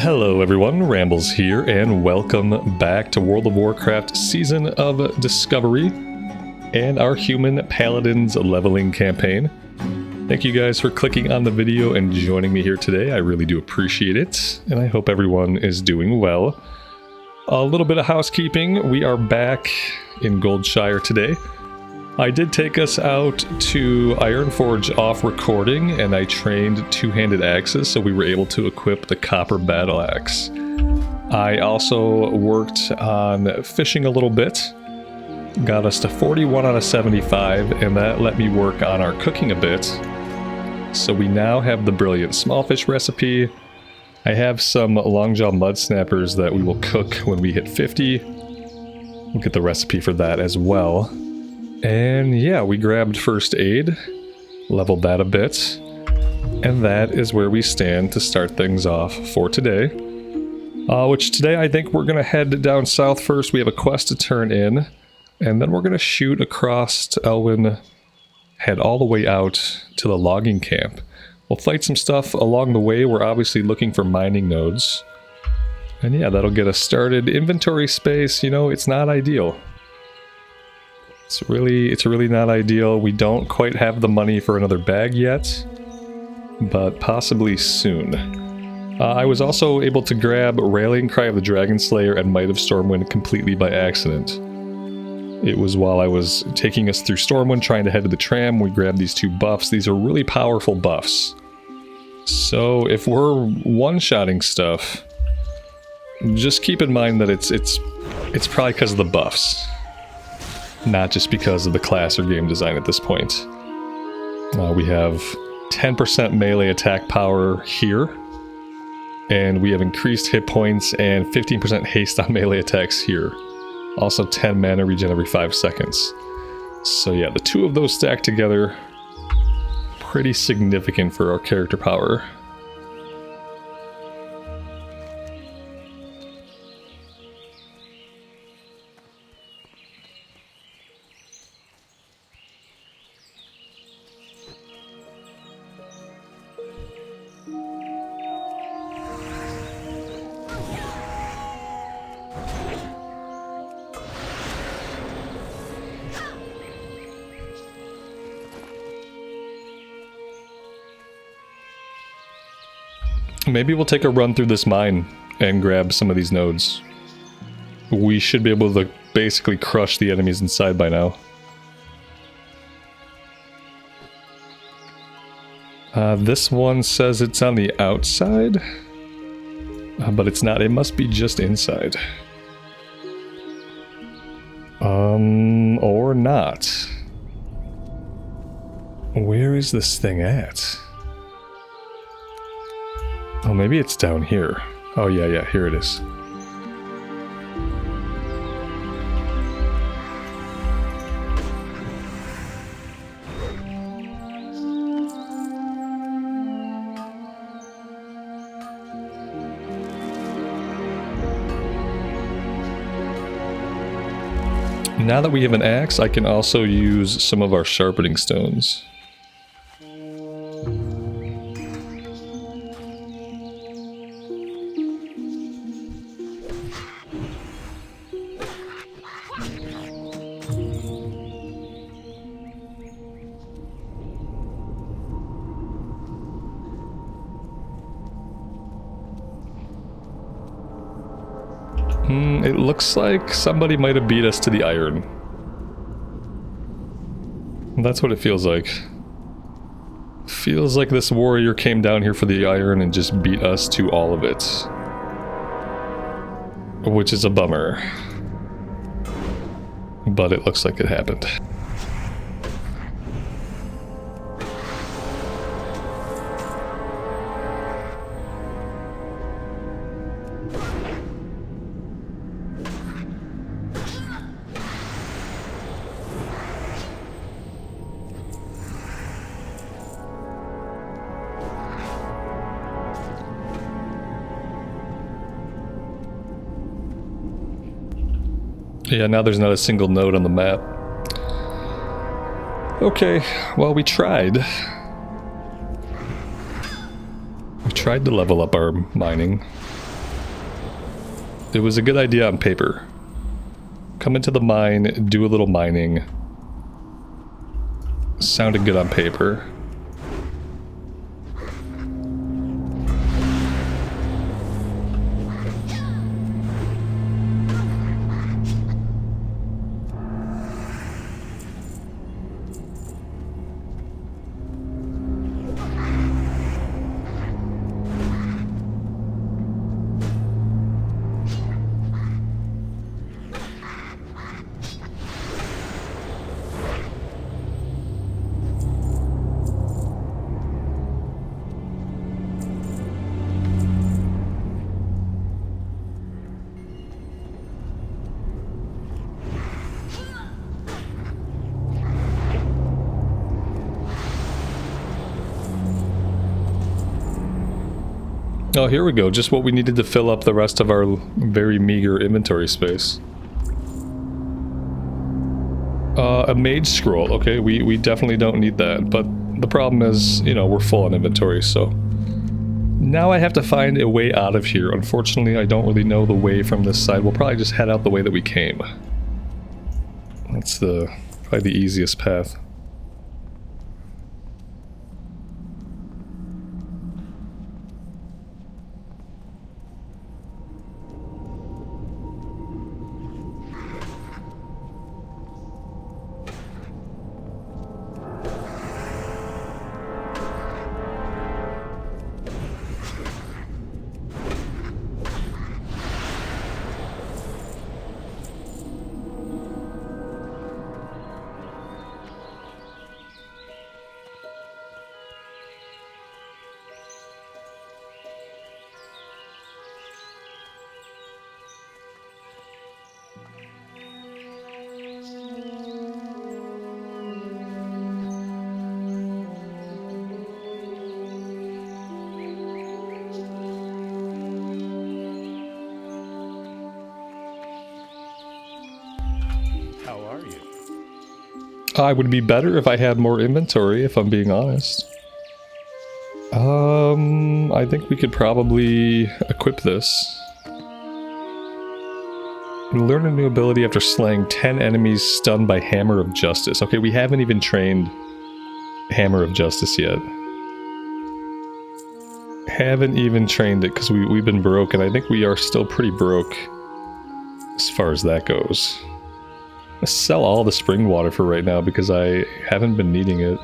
Hello everyone, Rambles here, and welcome back to World of Warcraft Season of Discovery and our Human Paladins leveling campaign. Thank you guys for clicking on the video and joining me here today. I really do appreciate it, and I hope everyone is doing well. A little bit of housekeeping. We are back in Goldshire today. I did take us out to Ironforge off recording, and I trained two-handed axes, so we were able to equip the copper battle axe. I also worked on fishing a little bit, got us to 41 out of 75, and that let me work on our cooking a bit. So we now have the brilliant smallfish recipe. I have some longjaw mud snappers that we will cook when we hit 50. We'll get the recipe for that as well. And yeah, we grabbed first aid, leveled that a bit, and that is where we stand to start things off for today. Which today I think we're going to head down south first. We have a quest to turn in, and then we're going to shoot across to Elwynn, head all the way out to the logging camp. We'll fight some stuff along the way. We're obviously looking for mining nodes. And yeah, that'll get us started. Inventory space, you know, it's not ideal. It's really not ideal. We don't quite have the money for another bag yet, but possibly soon. I was also able to grab Rallying Cry of the Dragon Slayer and Might of Stormwind completely by accident. It was while I was taking us through Stormwind trying to head to the tram, we grabbed these two buffs. These are really powerful buffs. So if we're one-shotting stuff, just keep in mind that it's probably because of the buffs. Not just because of the class or game design at this point. We have 10% melee attack power here, and we have increased hit points and 15% haste on melee attacks here. Also 10 mana regen every 5 seconds. So yeah, the two of those stacked together, pretty significant for our character power. Maybe we'll take a run through this mine and grab some of these nodes. We should be able to basically crush the enemies inside by now. This one says it's on the outside, but it's not. It must be just inside. Or not. Where is this thing at? Oh, maybe it's down here. Oh, yeah, here it is. Now that we have an axe, I can also use some of our sharpening stones. It looks like somebody might have beat us to the iron. That's what it feels like. Feels like this warrior came down here for the iron and just beat us to all of it. Which is a bummer. But it looks like it happened. Yeah, now there's not a single node on the map. Okay, well, we tried. We tried to level up our mining. It was a good idea on paper. Come into the mine, do a little mining. Sounded good on paper. Oh, here we go. Just what we needed to fill up the rest of our very meager inventory space. A mage scroll. Okay, we definitely don't need that. But the problem is, you know, we're full on inventory, so... Now I have to find a way out of here. Unfortunately, I don't really know the way from this side. We'll probably just head out the way that we came. That's probably the easiest path. I would be better if I had more inventory, if I'm being honest. I think we could probably equip this. Learn a new ability after slaying 10 enemies stunned by Hammer of Justice. Okay, we haven't even trained Hammer of Justice yet. Haven't even trained it because we've been broke, and I think we are still pretty broke as far as that goes. I sell all the spring water for right now because I haven't been needing it.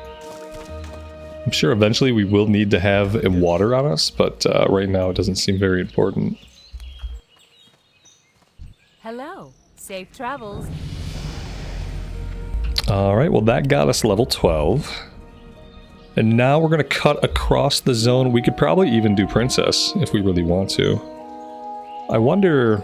I'm sure eventually we will need to have water on us, but right now it doesn't seem very important. Hello, safe travels. Alright, well that got us level 12. And now we're going to cut across the zone. We could probably even do Princess if we really want to. I wonder...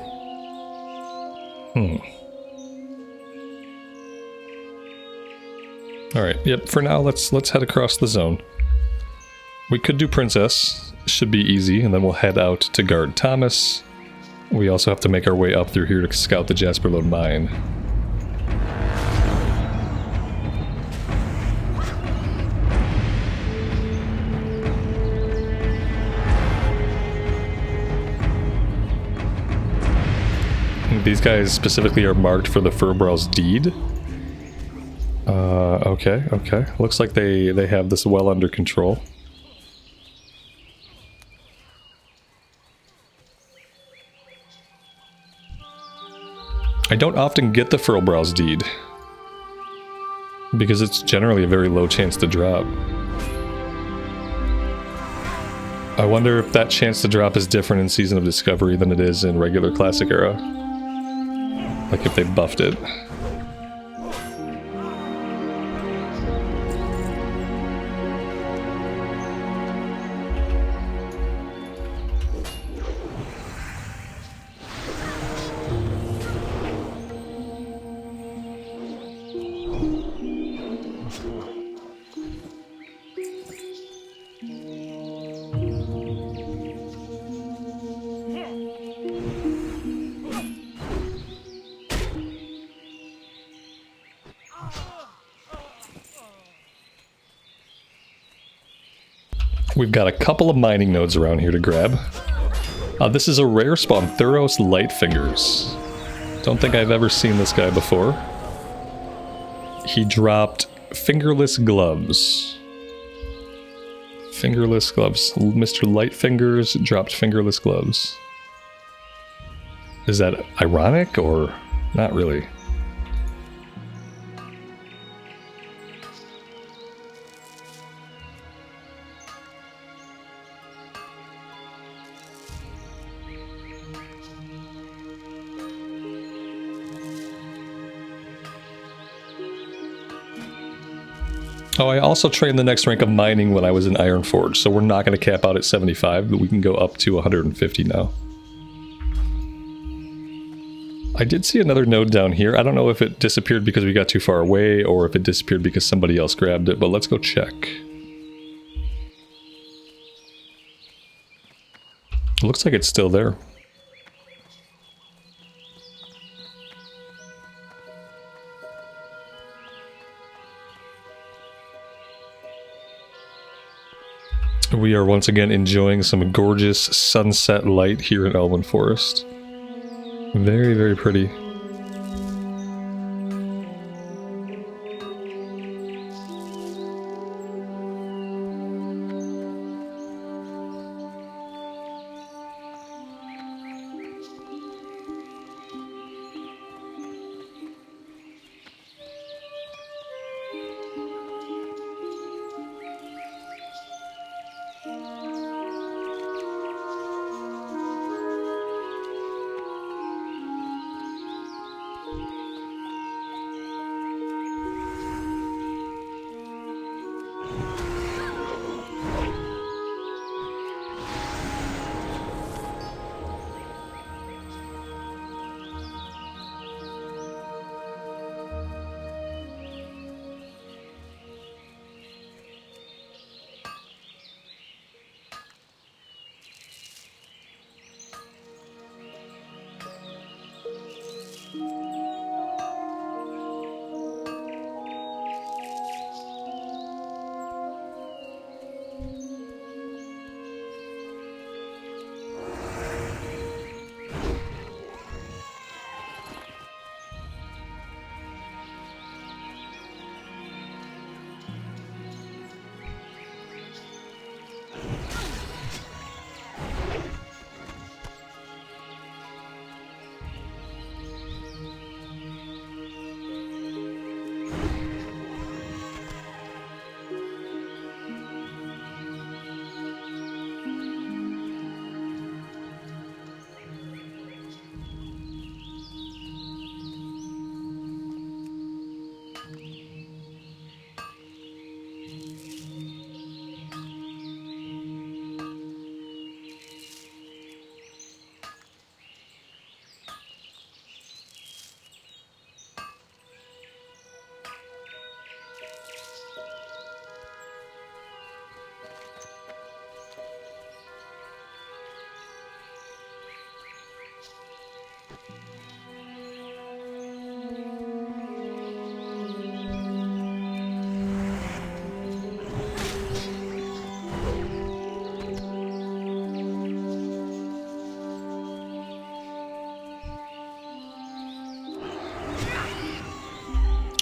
Alright, yep, for now let's head across the zone. We could do Princess, should be easy, and then we'll head out to guard Thomas. We also have to make our way up through here to scout the Jasperlode mine. These guys specifically are marked for the Furbrow's deed. Okay. Looks like they have this well under control. I don't often get the Furbrow's deed, because it's generally a very low chance to drop. I wonder if that chance to drop is different in Season of Discovery than it is in regular Classic Era. Like if they buffed it. We've got a couple of mining nodes around here to grab. This is a rare spawn, Thuros Lightfingers. Don't think I've ever seen this guy before. He dropped fingerless gloves. Fingerless gloves. Mr. Lightfingers dropped fingerless gloves. Is that ironic or not really? Oh, I also trained the next rank of mining when I was in Ironforge, so we're not going to cap out at 75, but we can go up to 150 now. I did see another node down here. I don't know if it disappeared because we got too far away, or if it disappeared because somebody else grabbed it, but let's go check. It looks like it's still there. We are once again enjoying some gorgeous sunset light here in Elwynn Forest. Very, very pretty.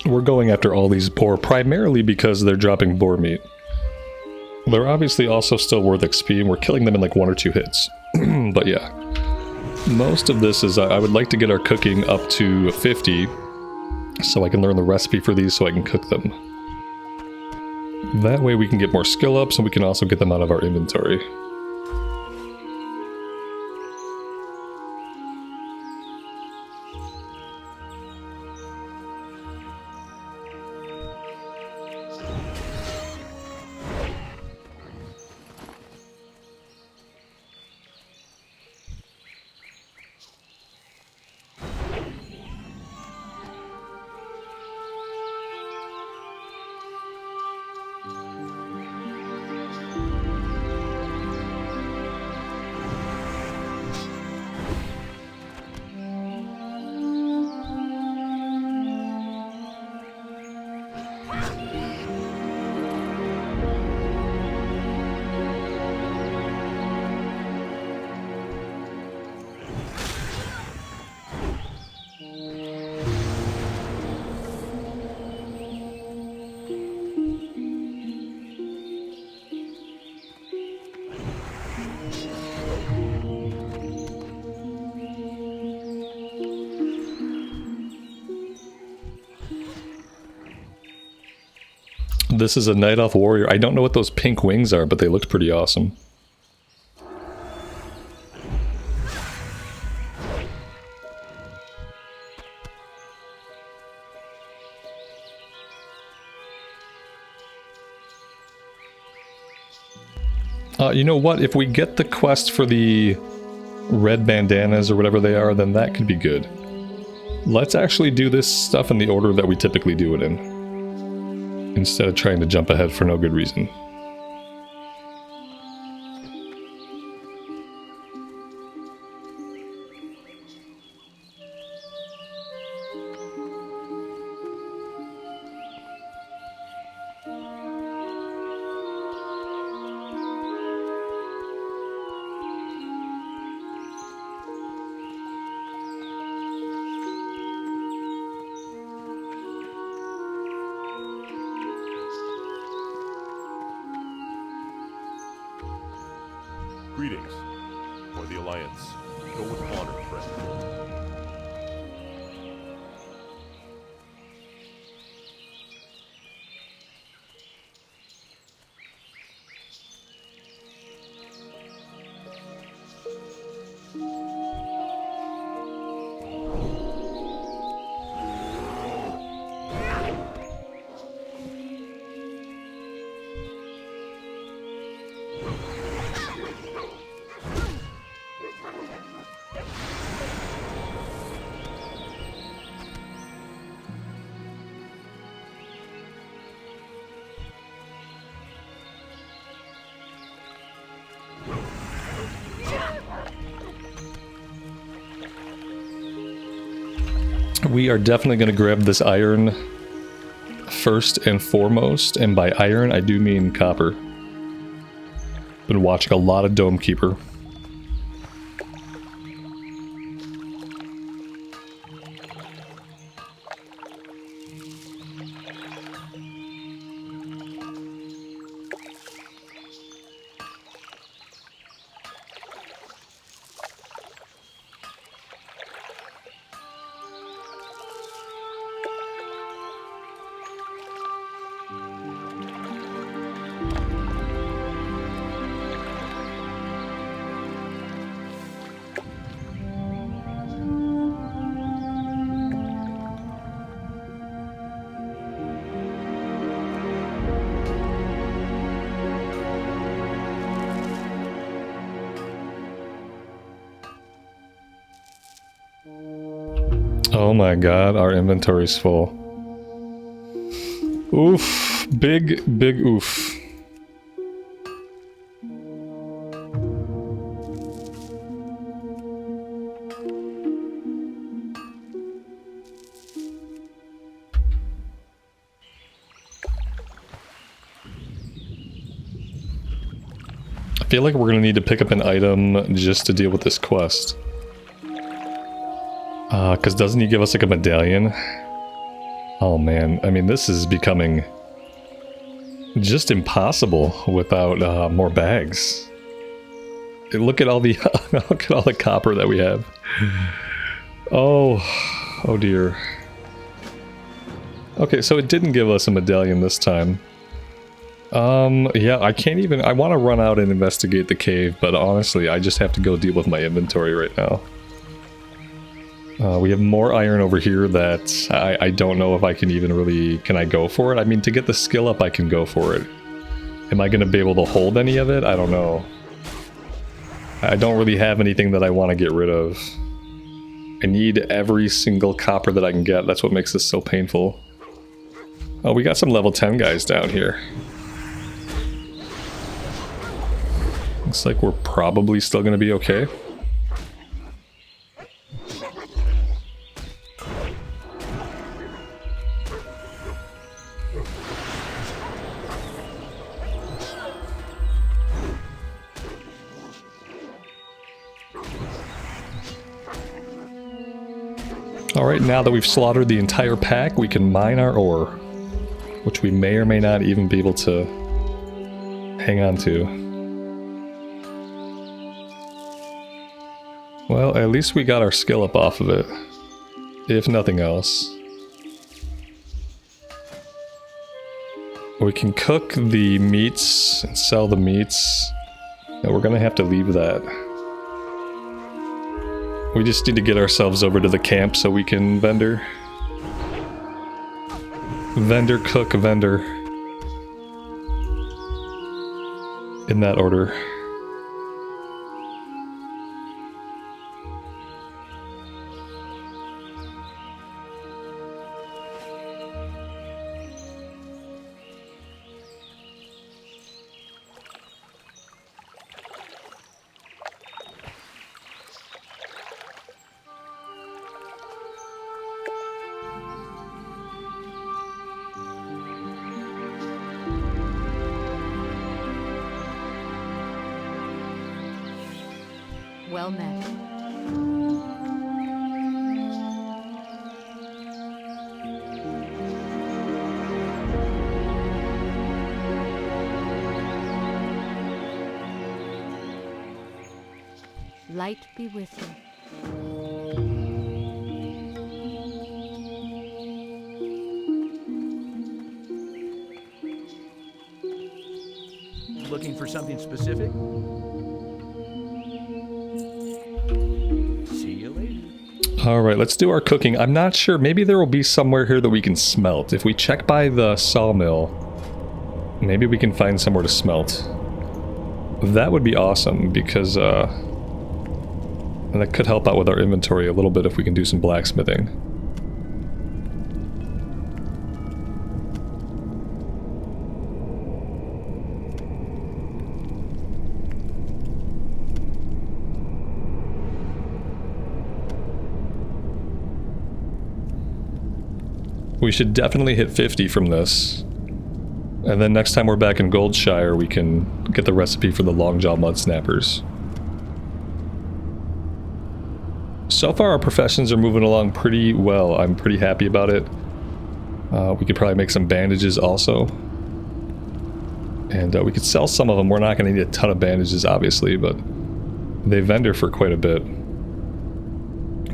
We're going after all these boar primarily because they're dropping boar meat. They're obviously also still worth XP, and we're killing them in like 1 or 2 hits. But yeah, most of this is I would like to get our cooking up to 50 so I can learn the recipe for these so I can cook them. That way we can get more skill ups and we can also get them out of our inventory. This is a Night Elf warrior. I don't know what those pink wings are, but they looked pretty awesome. You know what? If we get the quest for the red bandanas or whatever they are, then that could be good. Let's actually do this stuff in the order that we typically do it in, instead of trying to jump ahead for no good reason. Greetings, or the Alliance. Go with honor, friend. We are definitely going to grab this iron first and foremost, and by iron I do mean copper. Been watching a lot of Dome Keeper. Oh my god, our inventory's full. Oof. Big oof. I feel like we're gonna need to pick up an item just to deal with this quest. Because doesn't he give us like a medallion? Oh man, I mean this is becoming just impossible without more bags. Look at all the look at all the copper that we have. Oh dear. Okay, so it didn't give us a medallion this time. Yeah, I can't even. I want to run out and investigate the cave, but honestly, I just have to go deal with my inventory right now. We have more iron over here that I don't know if I can even really... Can I go for it? I mean, to get the skill up, I can go for it. Am I going to be able to hold any of it? I don't know. I don't really have anything that I want to get rid of. I need every single copper that I can get. That's what makes this so painful. Oh, we got some level 10 guys down here. Looks like we're probably still going to be okay. Alright, now that we've slaughtered the entire pack, we can mine our ore, which we may or may not even be able to hang on to. Well, at least we got our skill up off of it, if nothing else. We can cook the meats and sell the meats. And we're gonna have to leave that. We just need to get ourselves over to the camp so we can vendor. Vendor, cook, vendor. In that order. Well met. Light be with you. Looking for something specific? See you later. Alright, let's do our cooking. I'm not sure. Maybe there will be somewhere here that we can smelt. If we check by the sawmill, maybe we can find somewhere to smelt. That would be awesome, because and that could help out with our inventory a little bit if we can do some blacksmithing. We should definitely hit 50 from this. And then next time we're back in Goldshire, we can get the recipe for the Longjaw Mud Snappers. So far our professions are moving along pretty well. I'm pretty happy about it. We could probably make some bandages also. And we could sell some of them. We're not going to need a ton of bandages, obviously, but they vendor for quite a bit.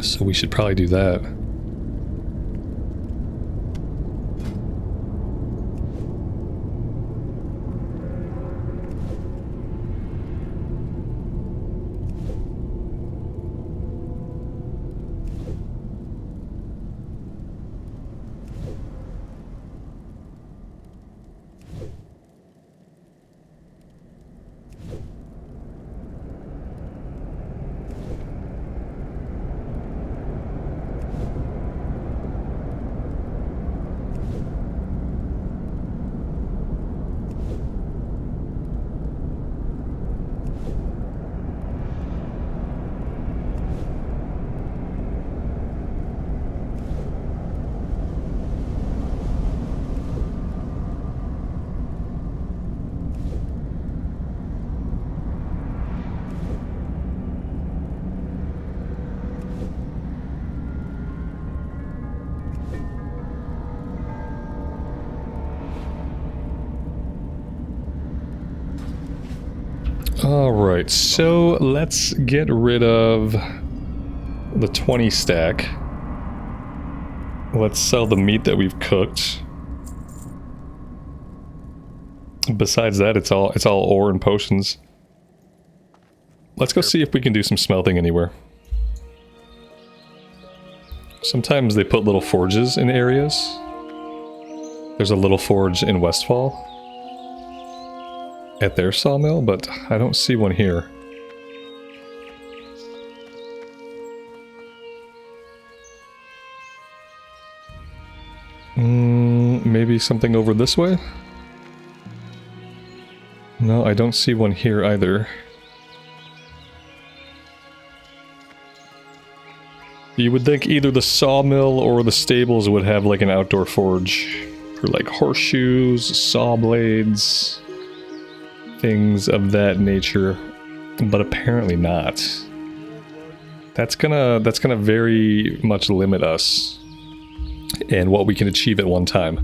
So we should probably do that. Alright, so let's get rid of the 20 stack. Let's sell the meat that we've cooked. Besides that, it's all ore and potions. Let's go see if we can do some smelting anywhere. Sometimes they put little forges in areas. There's a little forge in Westfall at their sawmill, but I don't see one here. Maybe something over this way? No, I don't see one here either. You would think either the sawmill or the stables would have like an outdoor forge for like horseshoes, saw blades, things of that nature, but apparently not. That's gonna very much limit us and what we can achieve at one time.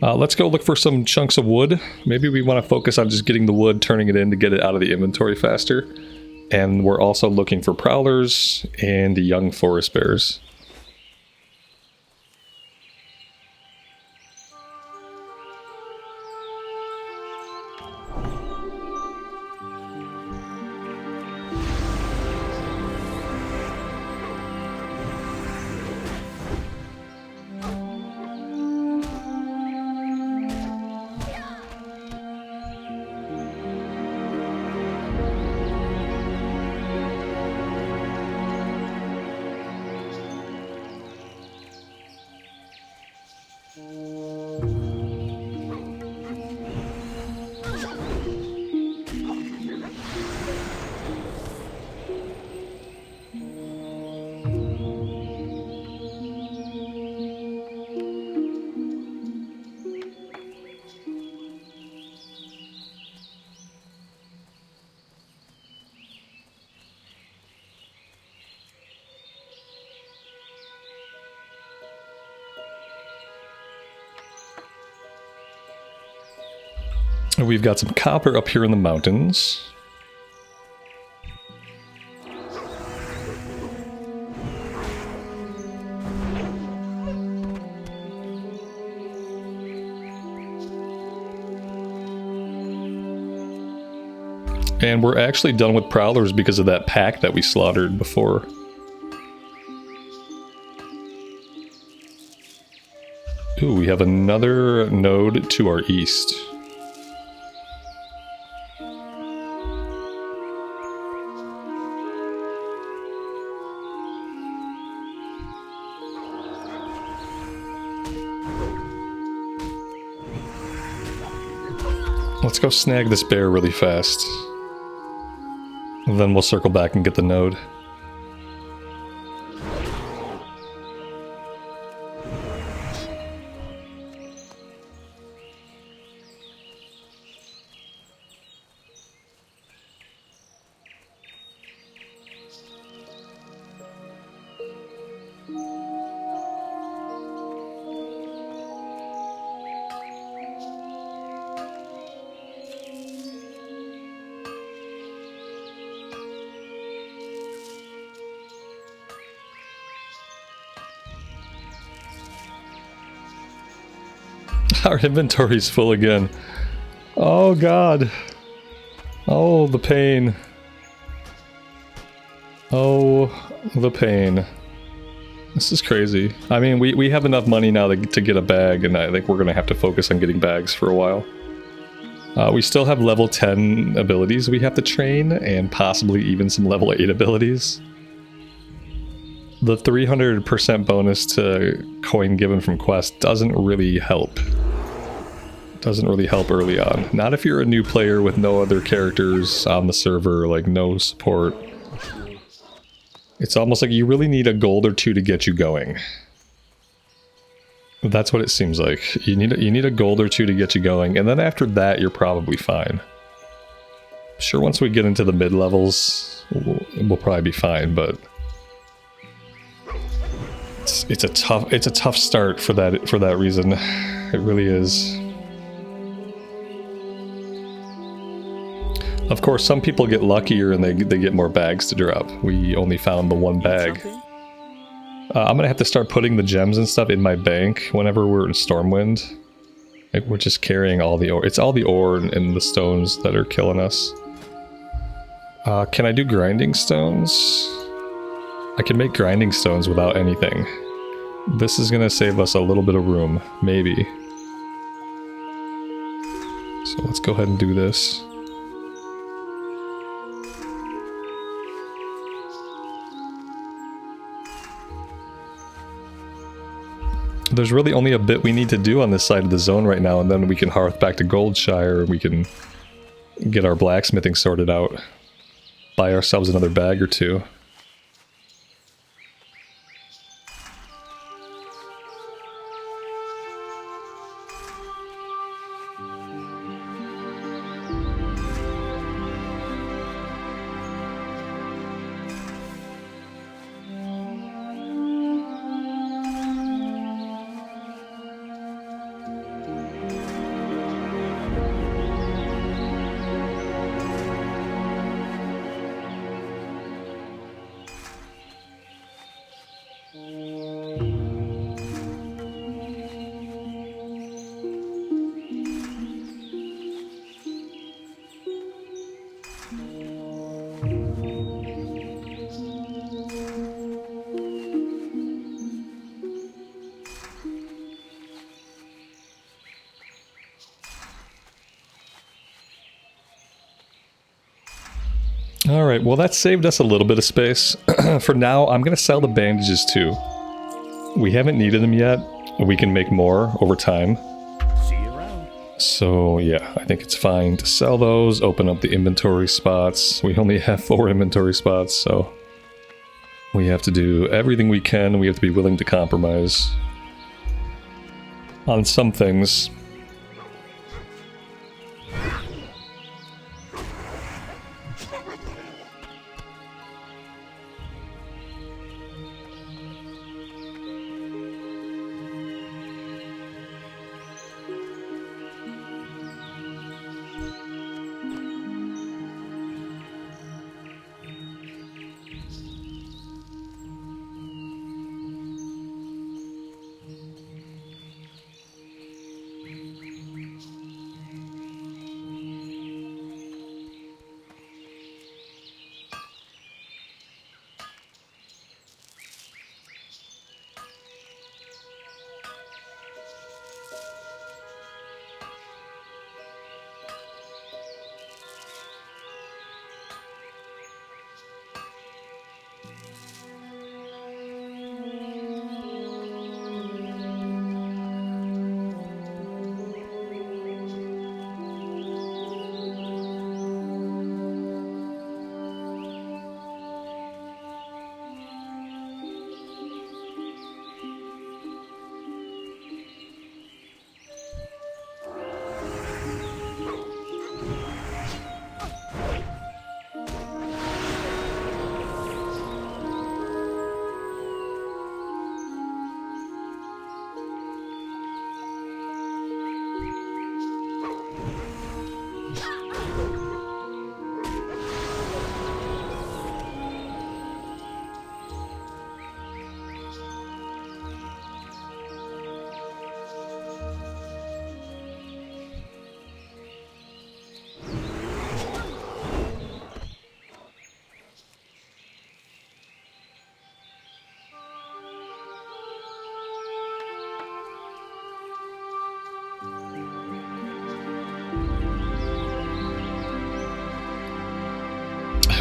Let's go look for some chunks of wood. Maybe we want to focus on just getting the wood, turning it in to get it out of the inventory faster. And we're also looking for prowlers and young forest bears. We've got some copper up here in the mountains. And we're actually done with prowlers because of that pack that we slaughtered before. Ooh, we have another node to our east. Let's go snag this bear really fast. And then we'll circle back and get the node. Our inventory's full again. Oh god. Oh, the pain. Oh, the pain. This is crazy. I mean, we have enough money now to get a bag, and I think we're gonna have to focus on getting bags for a while. We still have level 10 abilities we have to train, and possibly even some level 8 abilities. The 300% bonus to coin given from quest doesn't really help. Doesn't really help early on. Not if you're a new player with no other characters on the server, like no support. It's almost like you really need a gold or two to get you going. That's what it seems like. You need a gold or two to get you going, and then after that you're probably fine. Sure, once we get into the mid-levels, we'll probably be fine, but it's a tough start for that reason. It really is. Of course, some people get luckier and they get more bags to drop. We only found the one bag. I'm gonna have to start putting the gems and stuff in my bank whenever we're in Stormwind. Like, we're just carrying all the ore. It's all the ore and the stones that are killing us. Can I do grinding stones? I can make grinding stones without anything. This is gonna save us a little bit of room, maybe. So let's go ahead and do this. There's really only a bit we need to do on this side of the zone right now, and then we can hearth back to Goldshire, and we can get our blacksmithing sorted out. Buy ourselves another bag or two. Alright, well that saved us a little bit of space. For now, I'm going to sell the bandages too. We haven't needed them yet. We can make more over time. See you around. So yeah, I think it's fine to sell those, open up the inventory spots. We only have 4 inventory spots, so we have to do everything we can. We have to be willing to compromise on some things.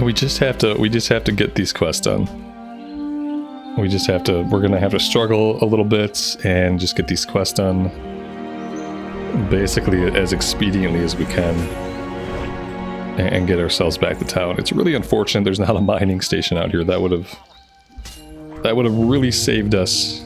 We just have to get these quests done. We're gonna have to struggle a little bit and just get these quests done basically as expediently as we can and get ourselves back to town. It's really unfortunate there's not a mining station out here. That would have really saved us.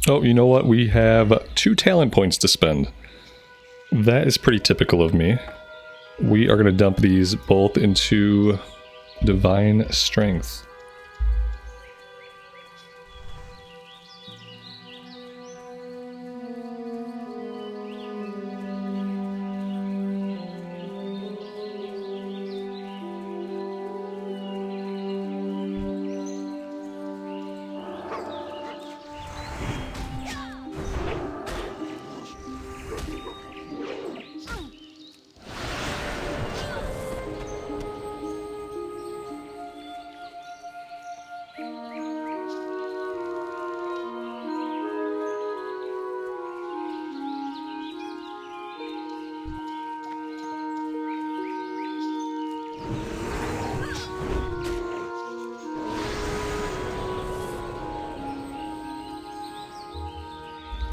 Oh, you know what? We have 2 talent points to spend. That is pretty typical of me. We are going to dump these both into Divine Strength.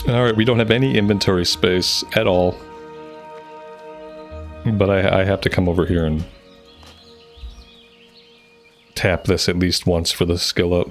Alright, we don't have any inventory space at all. But I have to come over here and tap this at least once for the skill up.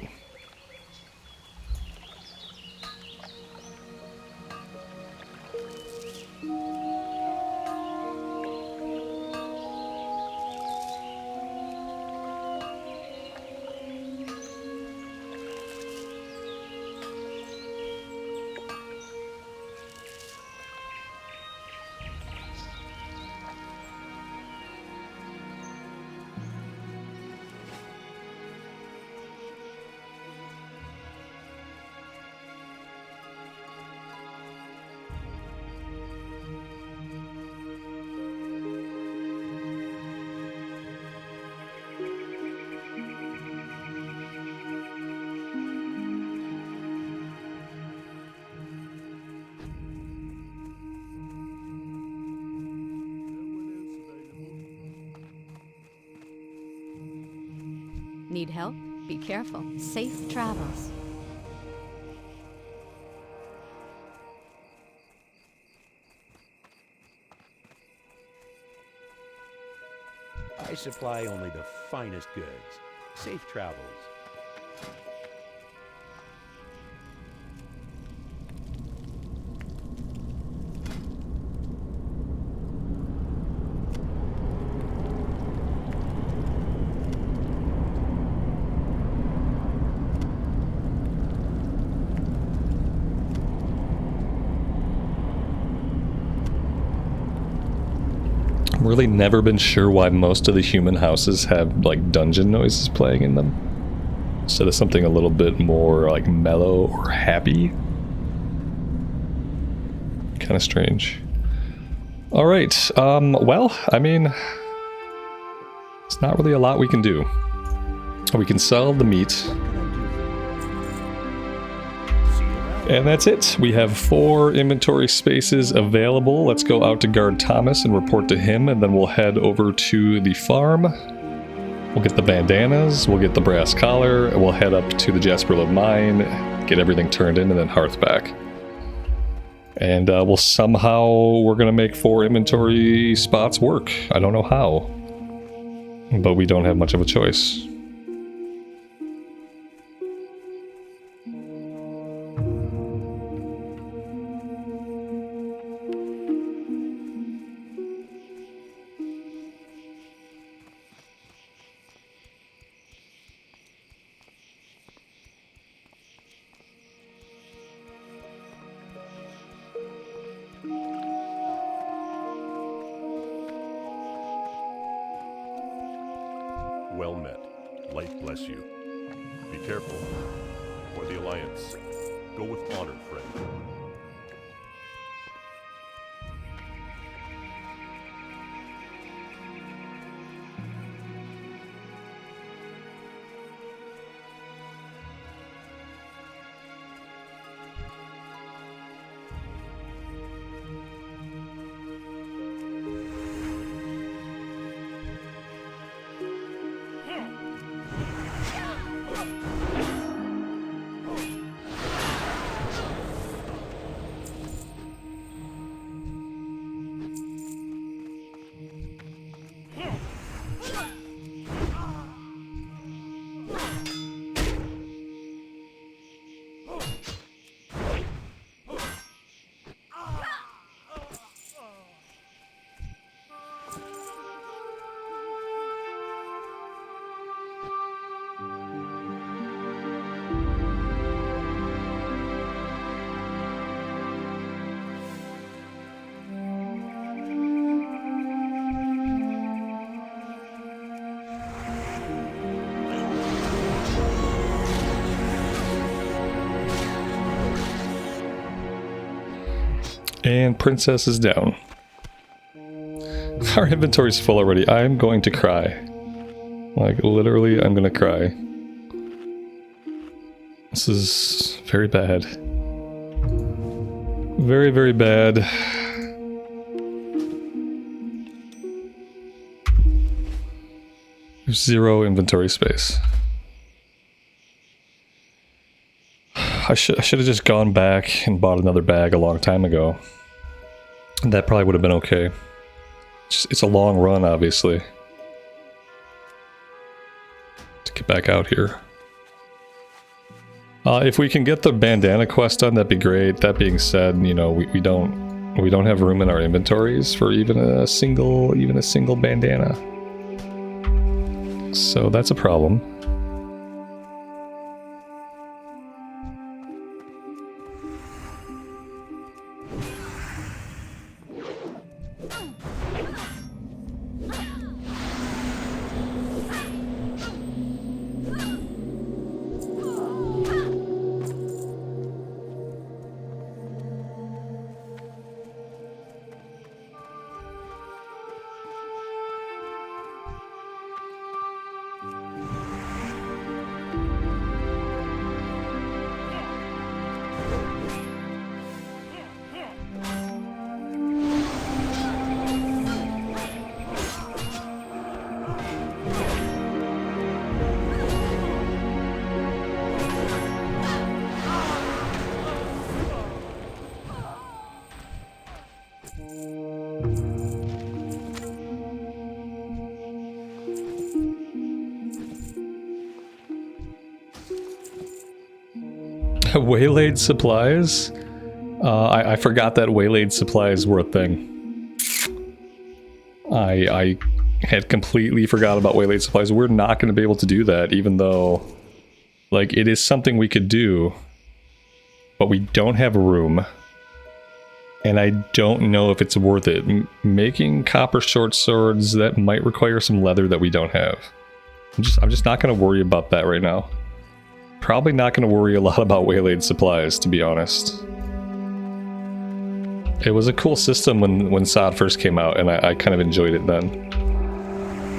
Need help? Be careful. Safe travels. I supply only the finest goods. Safe travels. Really never been sure why most of the human houses have like dungeon noises playing in them instead of something a little bit more like mellow or happy. Kind of strange. All right, well, I mean, it's not really a lot we can do. We can sell the meat. And that's it. We have 4 inventory spaces available. Let's go out to guard Thomas and report to him, and then we'll head over to the farm. We'll get the bandanas, we'll get the brass collar, and we'll head up to the Jasperlove mine, get everything turned in, and then hearth back. And we're gonna make 4 inventory spots work. I don't know how, but we don't have much of a choice. Well met. Light bless you. Be careful. For the Alliance. Go with honor, friend. And Princess is down. Our inventory's full already. I'm going to cry. Like, literally, I'm gonna cry. This is very bad. Very, very bad. There's 0 inventory space. I should have just gone back and bought another bag a long time ago. That probably would have been okay. It's a long run, obviously, to get back out here. If we can get the bandana quest done, that'd be great. That being said, you know, we don't have room in our inventories for even a single bandana. So that's a problem. Waylaid supplies? I forgot that waylaid supplies were a thing. I had completely forgot about waylaid supplies. We're not going to be able to do that, even though, like, it is something we could do, but we don't have room, and I don't know if it's worth it. Making copper short swords, that might require some leather that we don't have. I'm just not going to worry about that right now. Probably not going to worry a lot about waylaid supplies, to be honest. It was a cool system when SOD first came out, and I kind of enjoyed it then.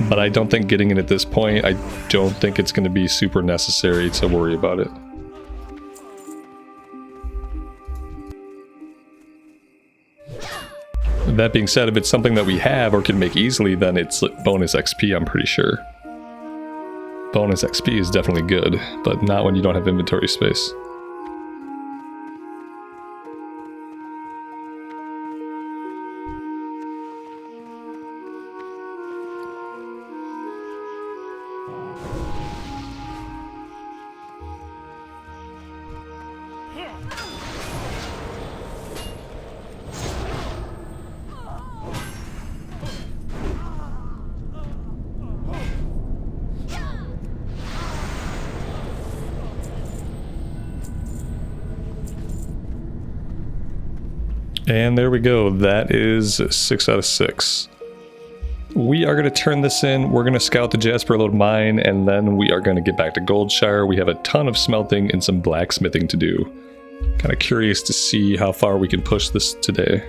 But I don't think getting it at this point, I don't think it's going to be super necessary to worry about it. That being said, if it's something that we have or can make easily, then it's bonus XP, I'm pretty sure. Bonus XP is definitely good, but not when you don't have inventory space. And there we go. That is 6 out of 6. We are going to turn this in. We're going to scout the Jasperlode mine, and then we are going to get back to Goldshire. We have a ton of smelting and some blacksmithing to do. Kind of curious to see how far we can push this today.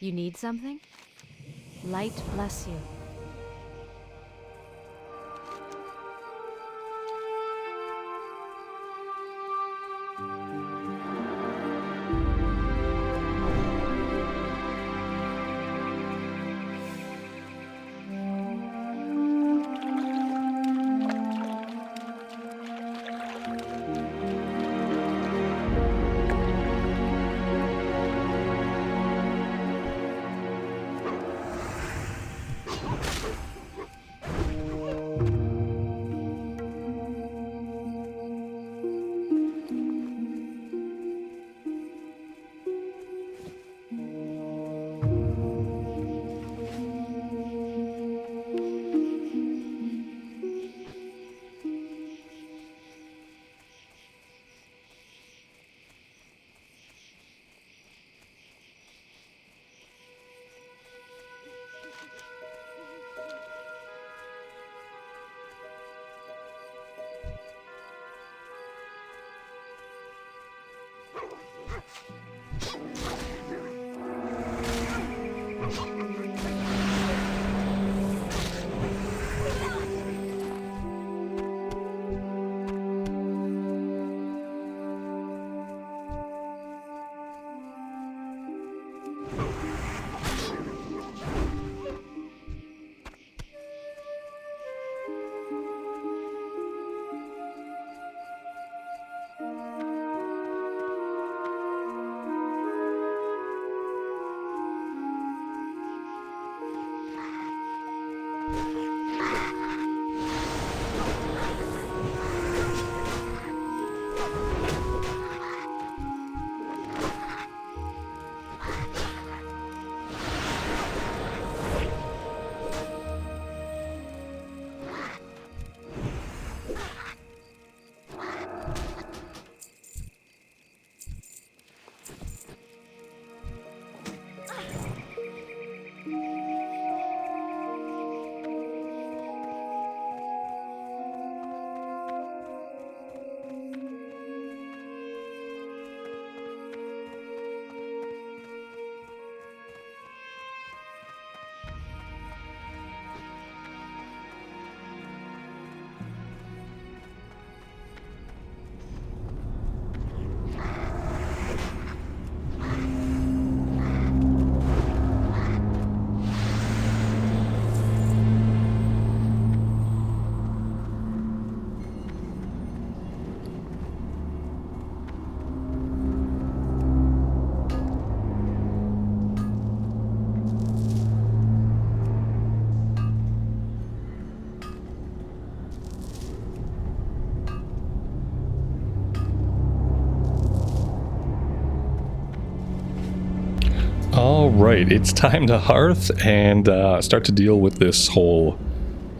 You need something? Light bless you. Alright, it's time to hearth and start to deal with this whole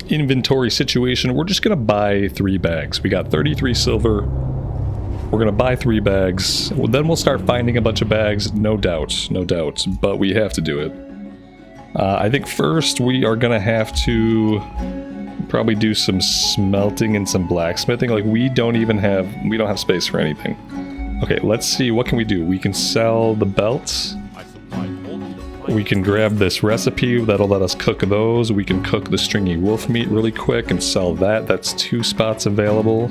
inventory situation. We're just gonna buy 3 bags. We got 33 silver. We're gonna buy 3 bags. Well, then we'll start finding a bunch of bags, no doubt, no doubt. But we have to do it. I think first we are gonna have to probably do some smelting and some blacksmithing. Like we don't have space for anything. Okay, let's see, what can we do? We can sell the belts. We can grab this recipe, that'll let us cook those. We can cook the stringy wolf meat really quick and sell that. That's 2 spots available.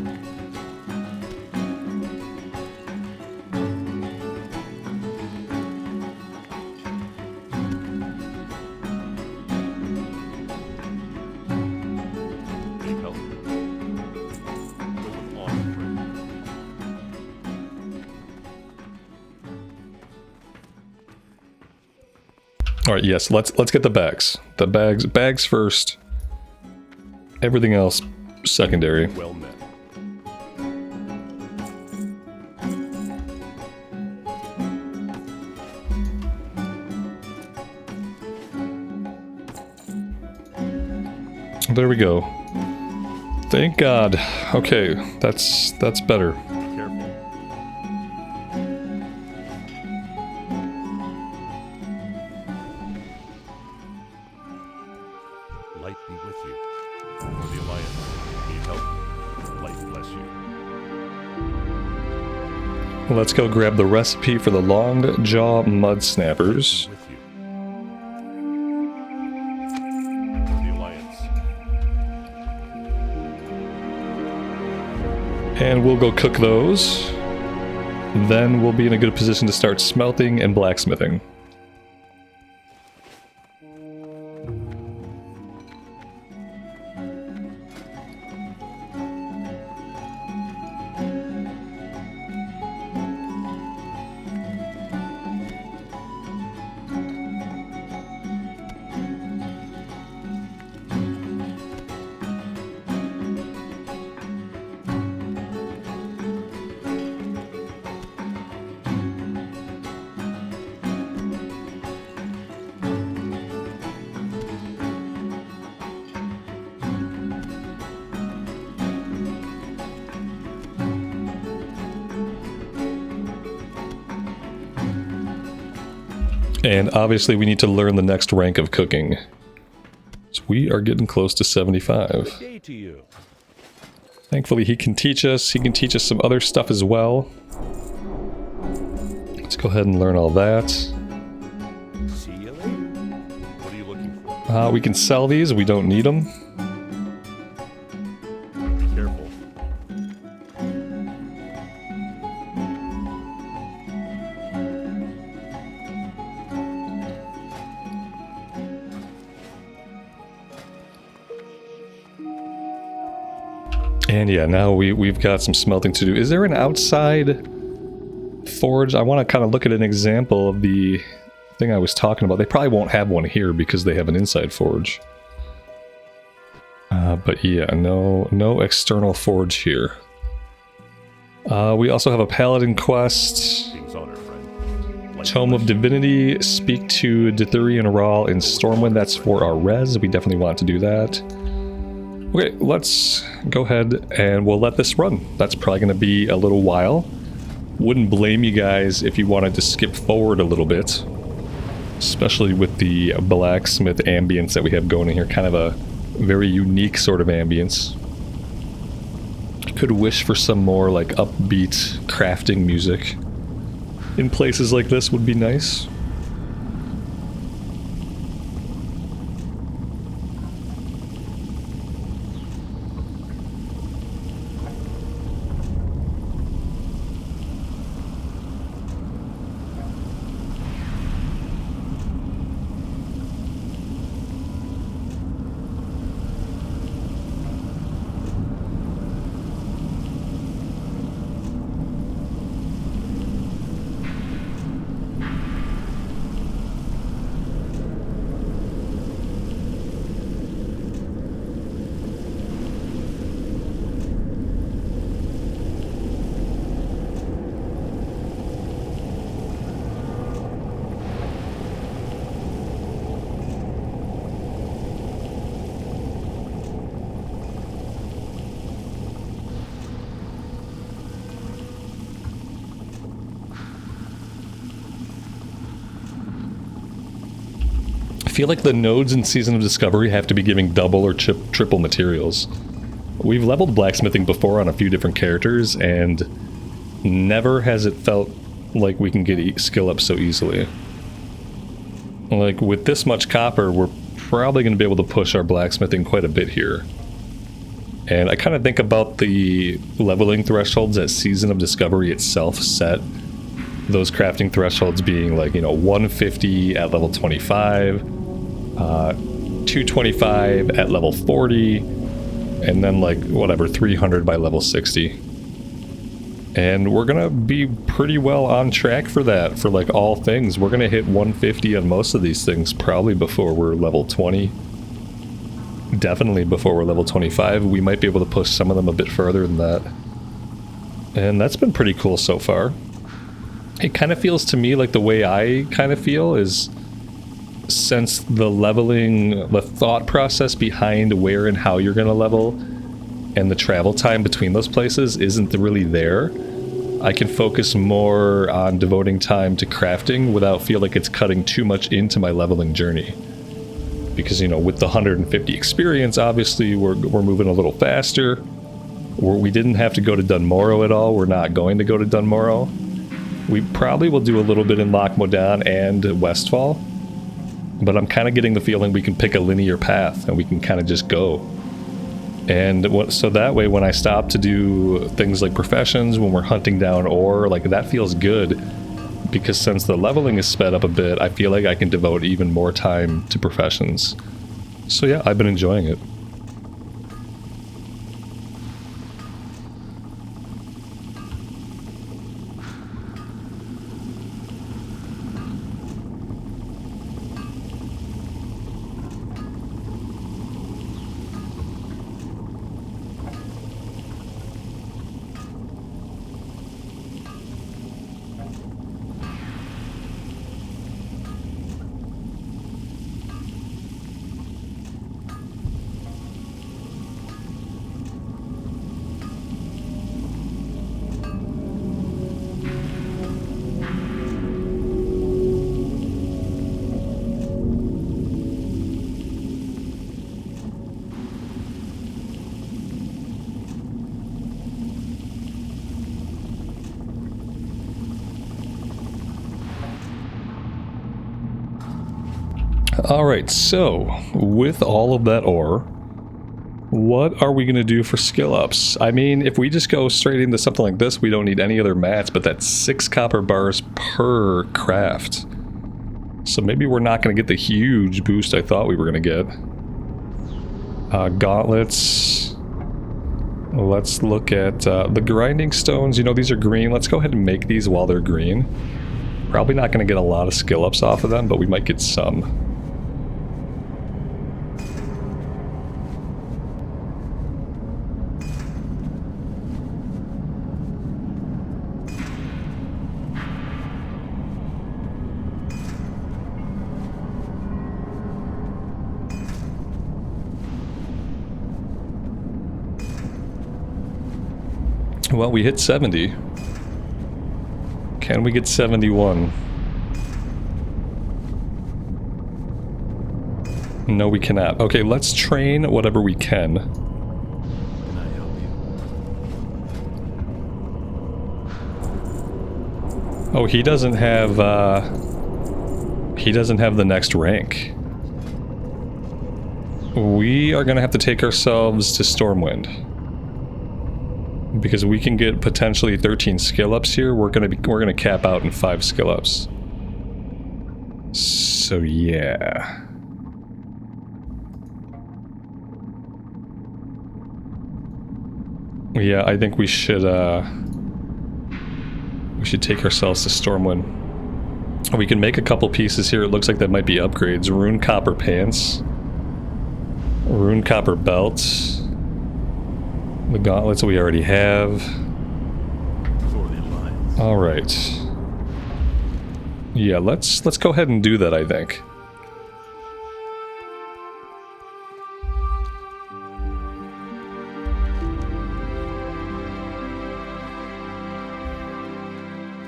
All right, yes, let's get the bags. The bags first. Everything else secondary. Well met. There we go. Thank God. Okay, that's better. Be careful. Light be with you. For the Alliance, need help? Light bless you. Let's go grab the recipe for the long jaw mud snappers. With you. For the Alliance. And we'll go cook those. Then we'll be in a good position to start smelting and blacksmithing. And obviously we need to learn the next rank of cooking. So we are getting close to 75. Good day to you. Thankfully he can teach us. He can teach us some other stuff as well. Let's go ahead and learn all that. See you later. What are you looking for? We can sell these. We don't need them. Be careful. And yeah, now we've got some smelting to do. Is there an outside forge? I want to kind of look at an example of the thing I was talking about. They probably won't have one here because they have an inside forge. But yeah, no external forge here. We also have a paladin quest. King's honor, friend. Light Tome of bless you. Divinity. Speak to Dithurian Ral in Stormwind. That's for our res. We definitely want to do that. Okay, let's go ahead and we'll let this run. That's probably going to be a little while. Wouldn't blame you guys if you wanted to skip forward a little bit. Especially with the blacksmith ambience that we have going in here. Kind of a very unique sort of ambience. Could wish for some more like upbeat crafting music in places like this would be nice. feel like the nodes in Season of Discovery have to be giving double or triple materials. We've leveled blacksmithing before on a few different characters, and never has it felt like we can get skill up so easily. Like, with this much copper, we're probably going to be able to push our blacksmithing quite a bit here. And I kind of think about the leveling thresholds that Season of Discovery itself set. Those crafting thresholds being like, you know, 150 at level 25, 225 at level 40, and then like, whatever, 300 by level 60. And we're gonna be pretty well on track for that, for like all things. We're gonna hit 150 on most of these things probably before we're level 20. Definitely before we're level 25. We might be able to push some of them a bit further than that. And that's been pretty cool so far. It kind of feels to me like the way I kind of feel is, since the leveling, the thought process behind where and how you're gonna level and the travel time between those places isn't really there, I can focus more on devoting time to crafting without feel like it's cutting too much into my leveling journey. Because, you know, with the 150 experience, obviously we're moving a little faster. We didn't have to go to Dunmorrow at all. We're not going to go to Dunmorrow. We probably will do a little bit in Loch Modan and Westfall, but I'm kind of getting the feeling we can pick a linear path and we can kind of just go. And so that way, when I stop to do things like professions, when we're hunting down ore, like, that feels good, because since the leveling is sped up a bit, I feel like I can devote even more time to professions. So yeah, I've been enjoying it. Alright, so, with all of that ore, what are we going to do for skill ups? I mean, if we just go straight into something like this, we don't need any other mats, but that's 6 copper bars per craft. So maybe we're not going to get the huge boost I thought we were going to get. Gauntlets. Let's look at the grinding stones. You know, these are green. Let's go ahead and make these while they're green. Probably not going to get a lot of skill ups off of them, but we might get some. Well, we hit 70. Can we get 71? No, we cannot. Okay, let's train whatever we can. Can I help you? Oh, he doesn't have the next rank. We are gonna have to take ourselves to Stormwind. Because we can get potentially 13 skill ups here, we're gonna cap out in 5 skill ups. So yeah. Yeah, I think we should take ourselves to Stormwind. We can make a couple pieces here. It looks like that might be upgrades. Rune copper pants. Rune copper belts. The gauntlets we already have. Alright. Yeah, let's go ahead and do that, I think.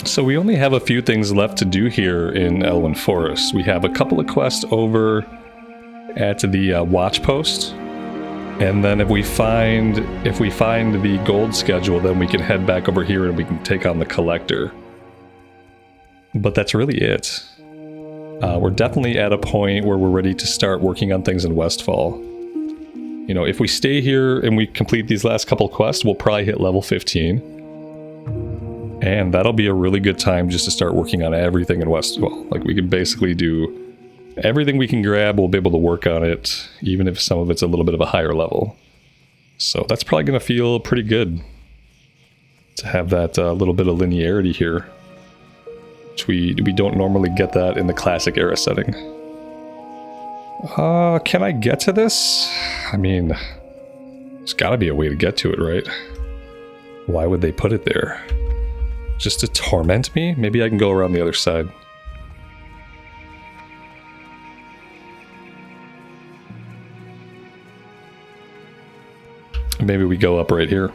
So we only have a few things left to do here in Elwynn Forest. We have a couple of quests over at the watch post. And then if we find the gold schedule, then we can head back over here and we can take on the collector. But that's really it. We're definitely at a point where we're ready to start working on things in Westfall. You know, if we stay here and we complete these last couple quests, we'll probably hit level 15. And that'll be a really good time just to start working on everything in Westfall. Like, we can basically do everything we can grab, we'll be able to work on it, even if some of it's a little bit of a higher level. So that's probably going to feel pretty good to have that little bit of linearity here. Which we don't normally get that in the classic era setting. Can I get to this? I mean, there's got to be a way to get to it, right? Why would they put it there? Just to torment me? Maybe I can go around the other side. Maybe we go up right here.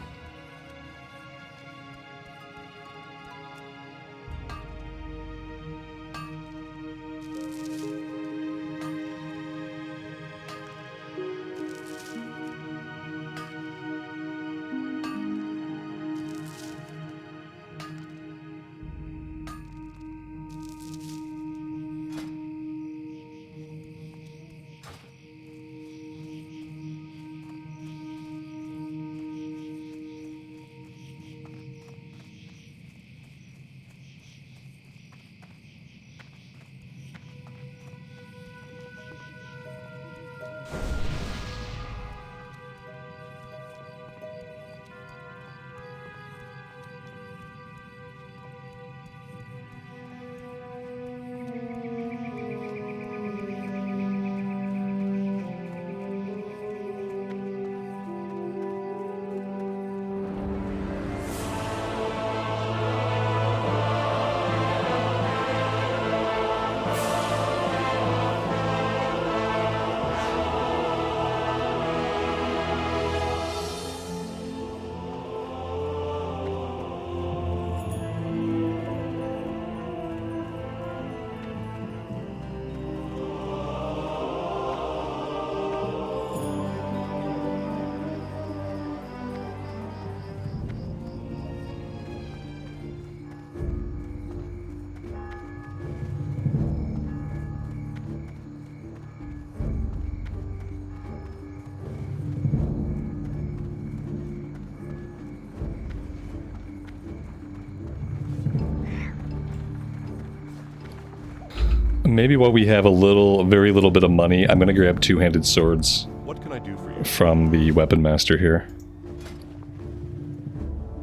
Maybe while we have very little bit of money, I'm gonna grab two-handed swords. What can I do for you? From the weapon master here.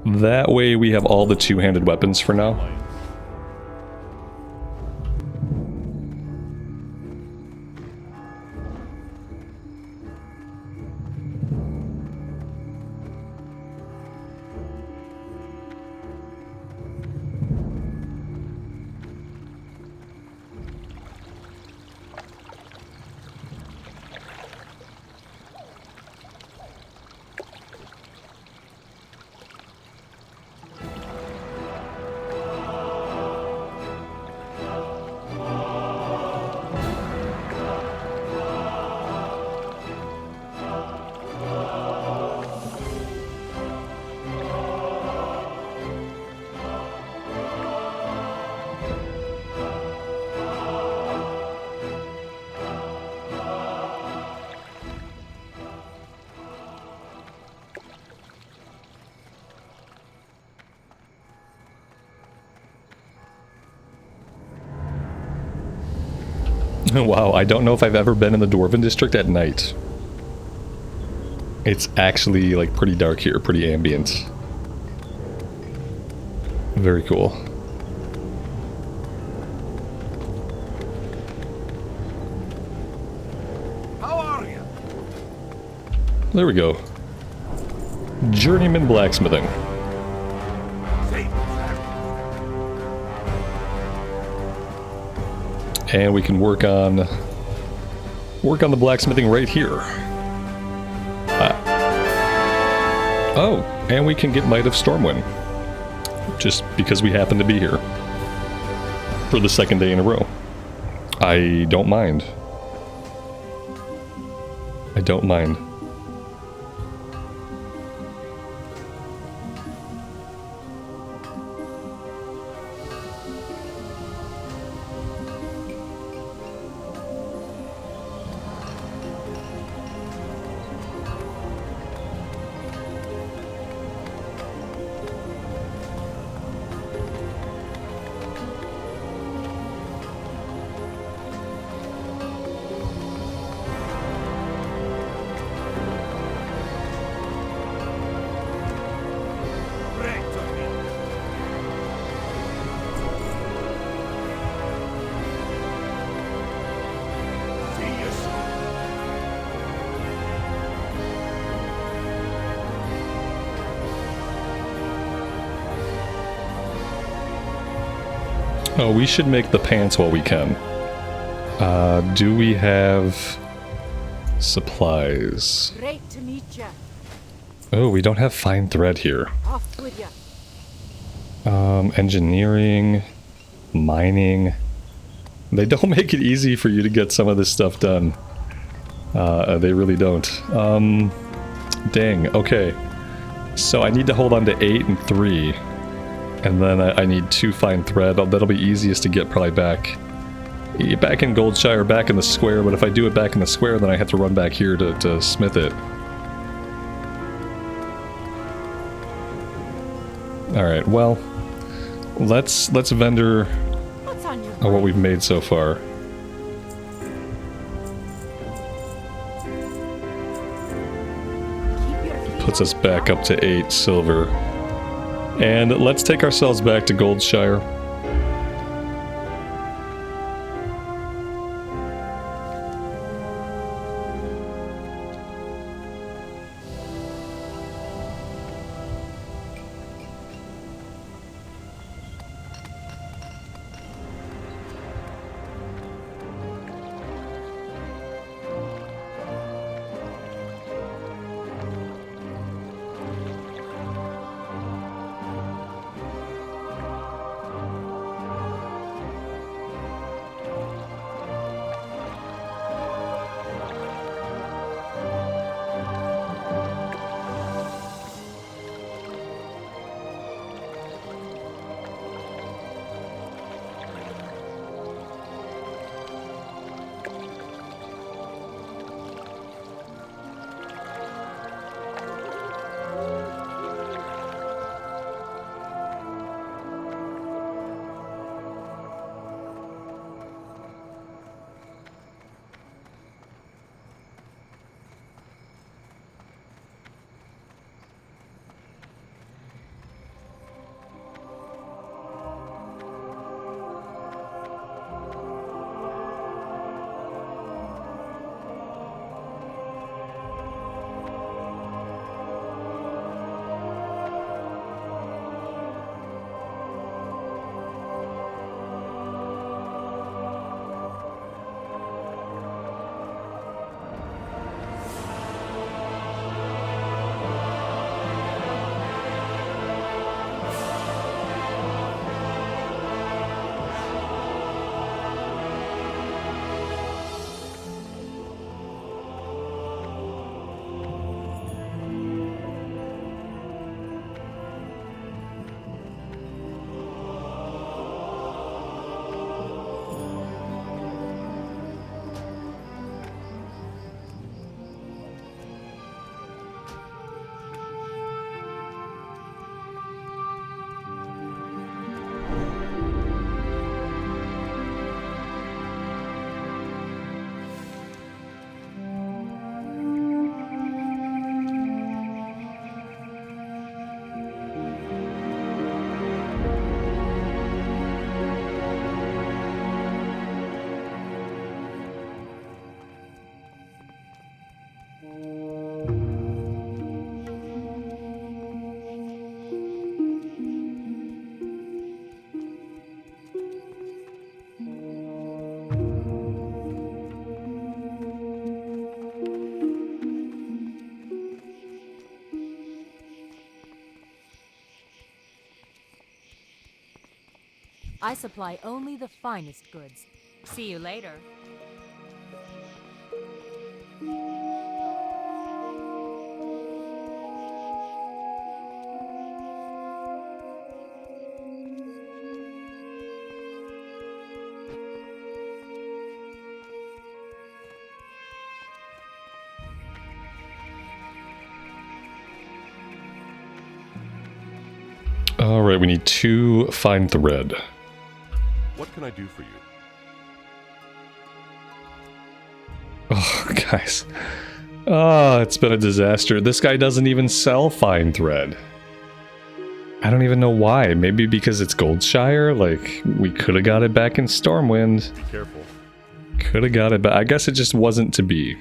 That way we have all the two-handed weapons for now. Wow, I don't know if I've ever been in the Dwarven District at night. It's actually like pretty dark here, pretty ambient. Very cool. How are you? There we go. Journeyman Blacksmithing. And we can work on the blacksmithing right here. Oh, and we can get Might of Stormwind. Just because we happen to be here. For the second day in a row. I don't mind. I don't mind. Oh, we should make the pants while we can. Do we have supplies? Great to meet ya. Oh, we don't have fine thread here. Off with ya. Engineering, mining. They don't make it easy for you to get some of this stuff done. They really don't. Dang, okay. So I need to hold on to 8 and 3. And then I need 2 fine thread. That'll be easiest to get probably back in Goldshire, back in the square, but if I do it back in the square, then I have to run back here to smith it. Alright, well, let's vendor What's on your what we've made so far. Keep your feet Puts us on the back up to 8 silver. And let's take ourselves back to Goldshire. I supply only the finest goods. See you later. Alright, we need 2 fine thread. What can I do for you? Oh, guys. Oh, it's been a disaster. This guy doesn't even sell fine thread. I don't even know why. Maybe because it's Goldshire? Like, we could have got it back in Stormwind. Be careful. Could have got it back. I guess it just wasn't to be.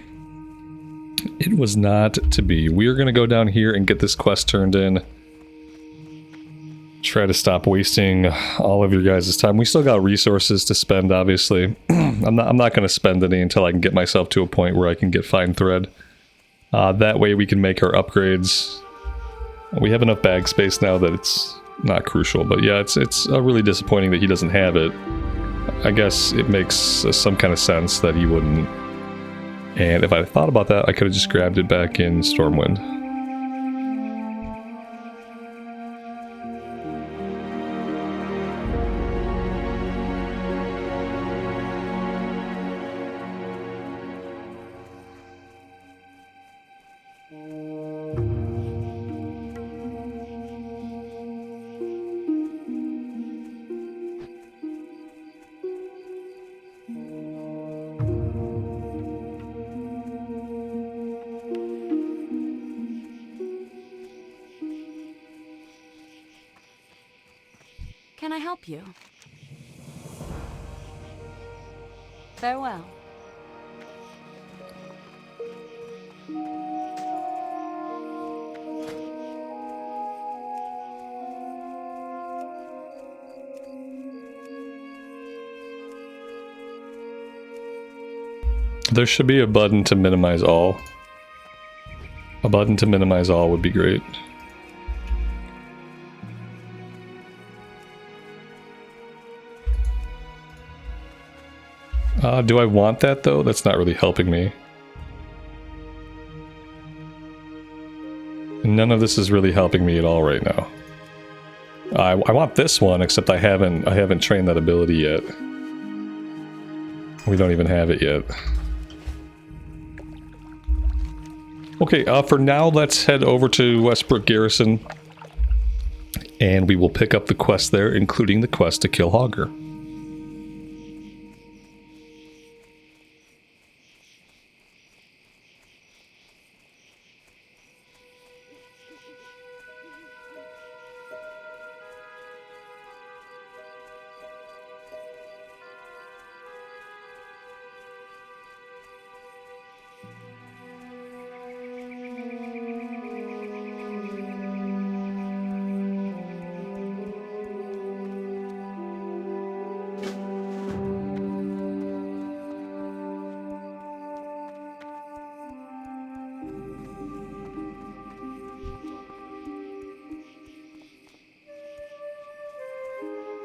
It was not to be. We are going to go down here and get this quest turned in. Try to stop wasting all of your guys' time. We still got resources to spend, obviously. I'm not going to spend any until I can get myself to a point where I can get fine thread. That way we can make our upgrades. We have enough bag space now that it's not crucial. But yeah, it's really disappointing that he doesn't have it. I guess it makes some kind of sense that he wouldn't. And if I thought about that, I could have just grabbed it back in Stormwind. Can I help you? Farewell. There should be a button to minimize all. A button to minimize all would be great. Do I want that though? That's not really helping me. None of this is really helping me at all right now. I want this one, except I haven't trained that ability yet. We don't even have it yet. Okay, for now, let's head over to Westbrook Garrison, and we will pick up the quest there, including the quest to kill Hogger.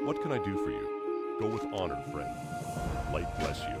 What can I do for you? Go with honor, friend. Light bless you.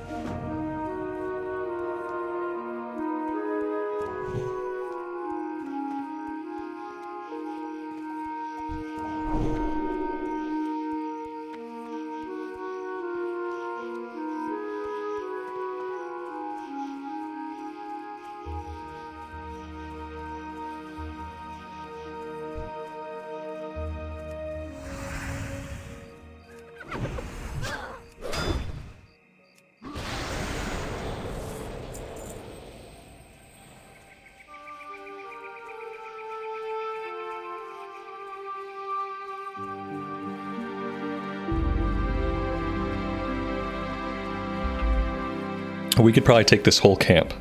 We could probably take this whole camp.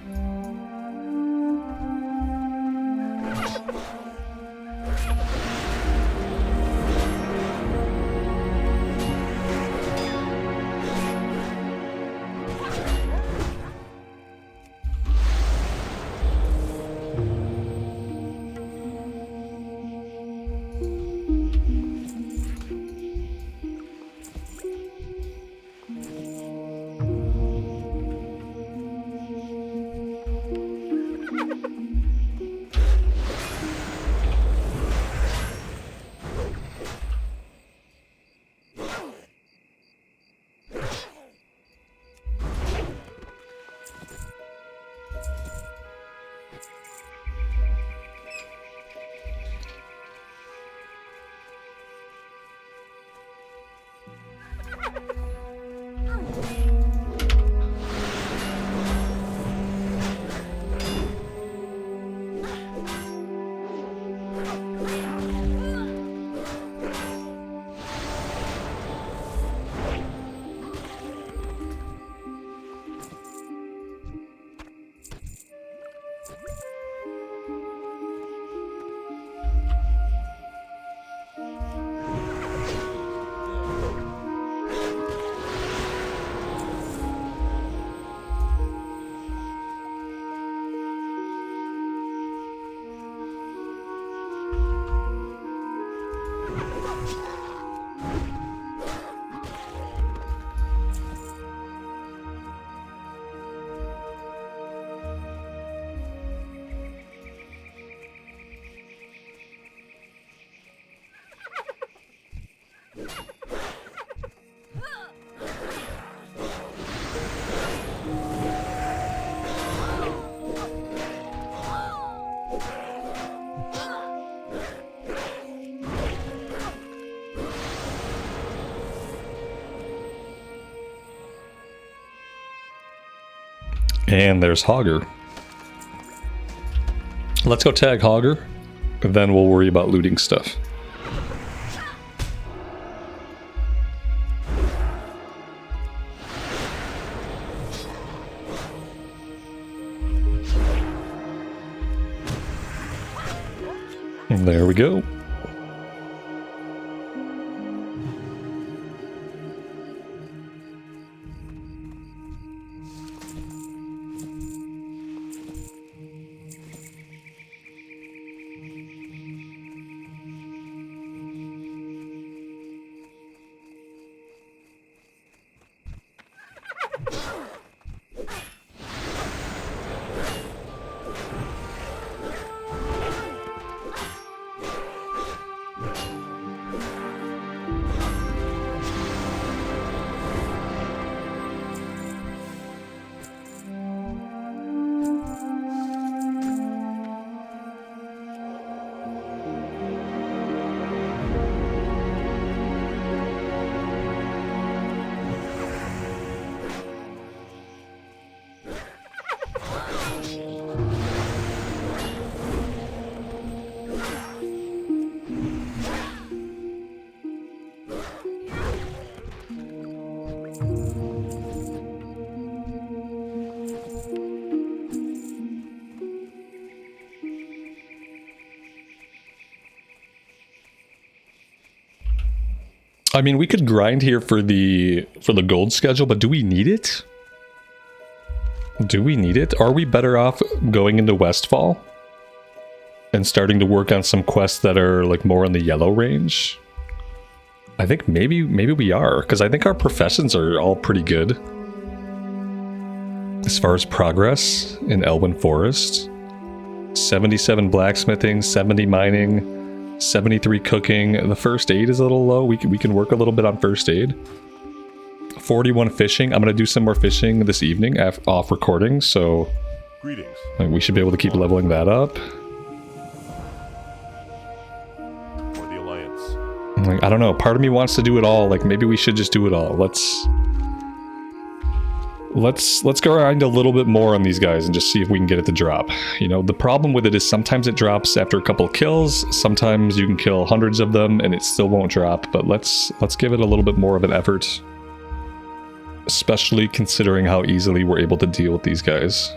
And there's Hogger. Let's go tag Hogger, then we'll worry about looting stuff. And there we go. I mean, we could grind here for the gold schedule, but do we need it? Do we need it? Are we better off going into Westfall and starting to work on some quests that are like more in the yellow range? I think maybe we are, because I think our professions are all pretty good as far as progress in Elwynn Forest. 77 blacksmithing, 70 mining, 73 cooking. The first aid is a little low. We can work a little bit on first aid. 41 fishing. I'm going to do some more fishing this evening off recording, so Greetings. we should be able to keep leveling that up. For the Alliance. Like, I don't know. Part of me wants to do it all. Like, maybe we should just do it all. Let's grind a little bit more on these guys and just see if we can get it to drop. You know, the problem with it is sometimes it drops after a couple kills. Sometimes you can kill hundreds of them and it still won't drop. But let's give it a little bit more of an effort, especially considering how easily we're able to deal with these guys.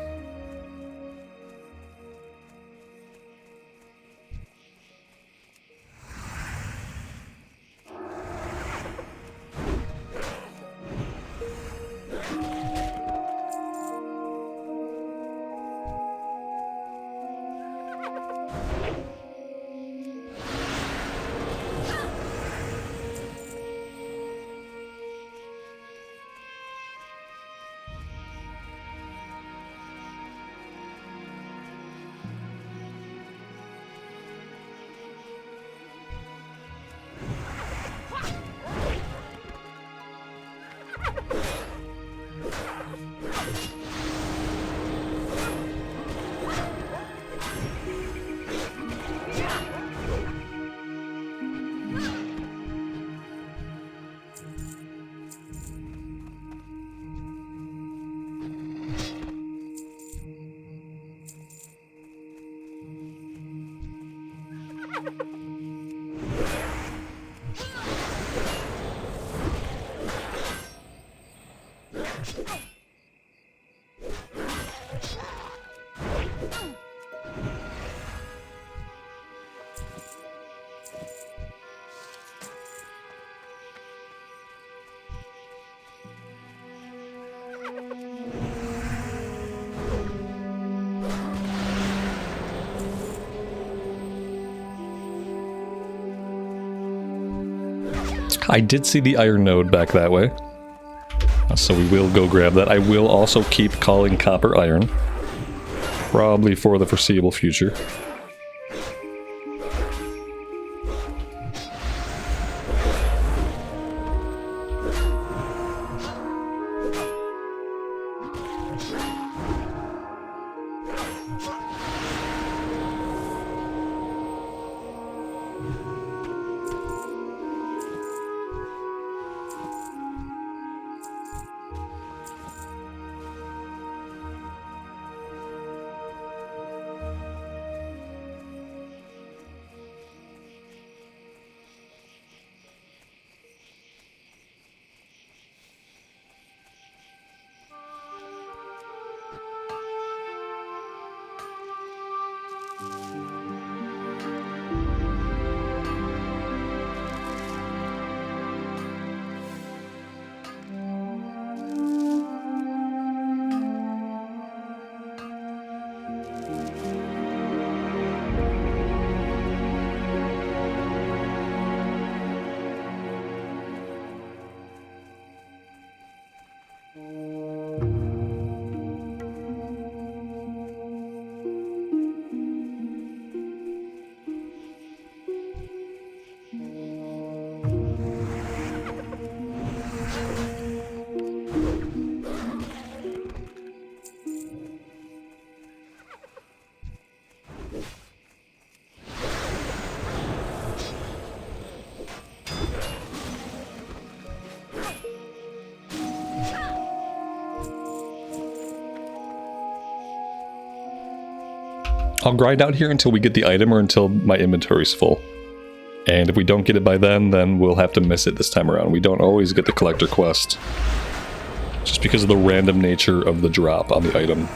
I did see the iron node back that way, so we will go grab that. I will also keep calling copper iron, probably for the foreseeable future. I'll grind out here until we get the item or until my inventory's full. And if we don't get it by then we'll have to miss it this time around. We don't always get the collector quest, just because of the random nature of the drop on the item.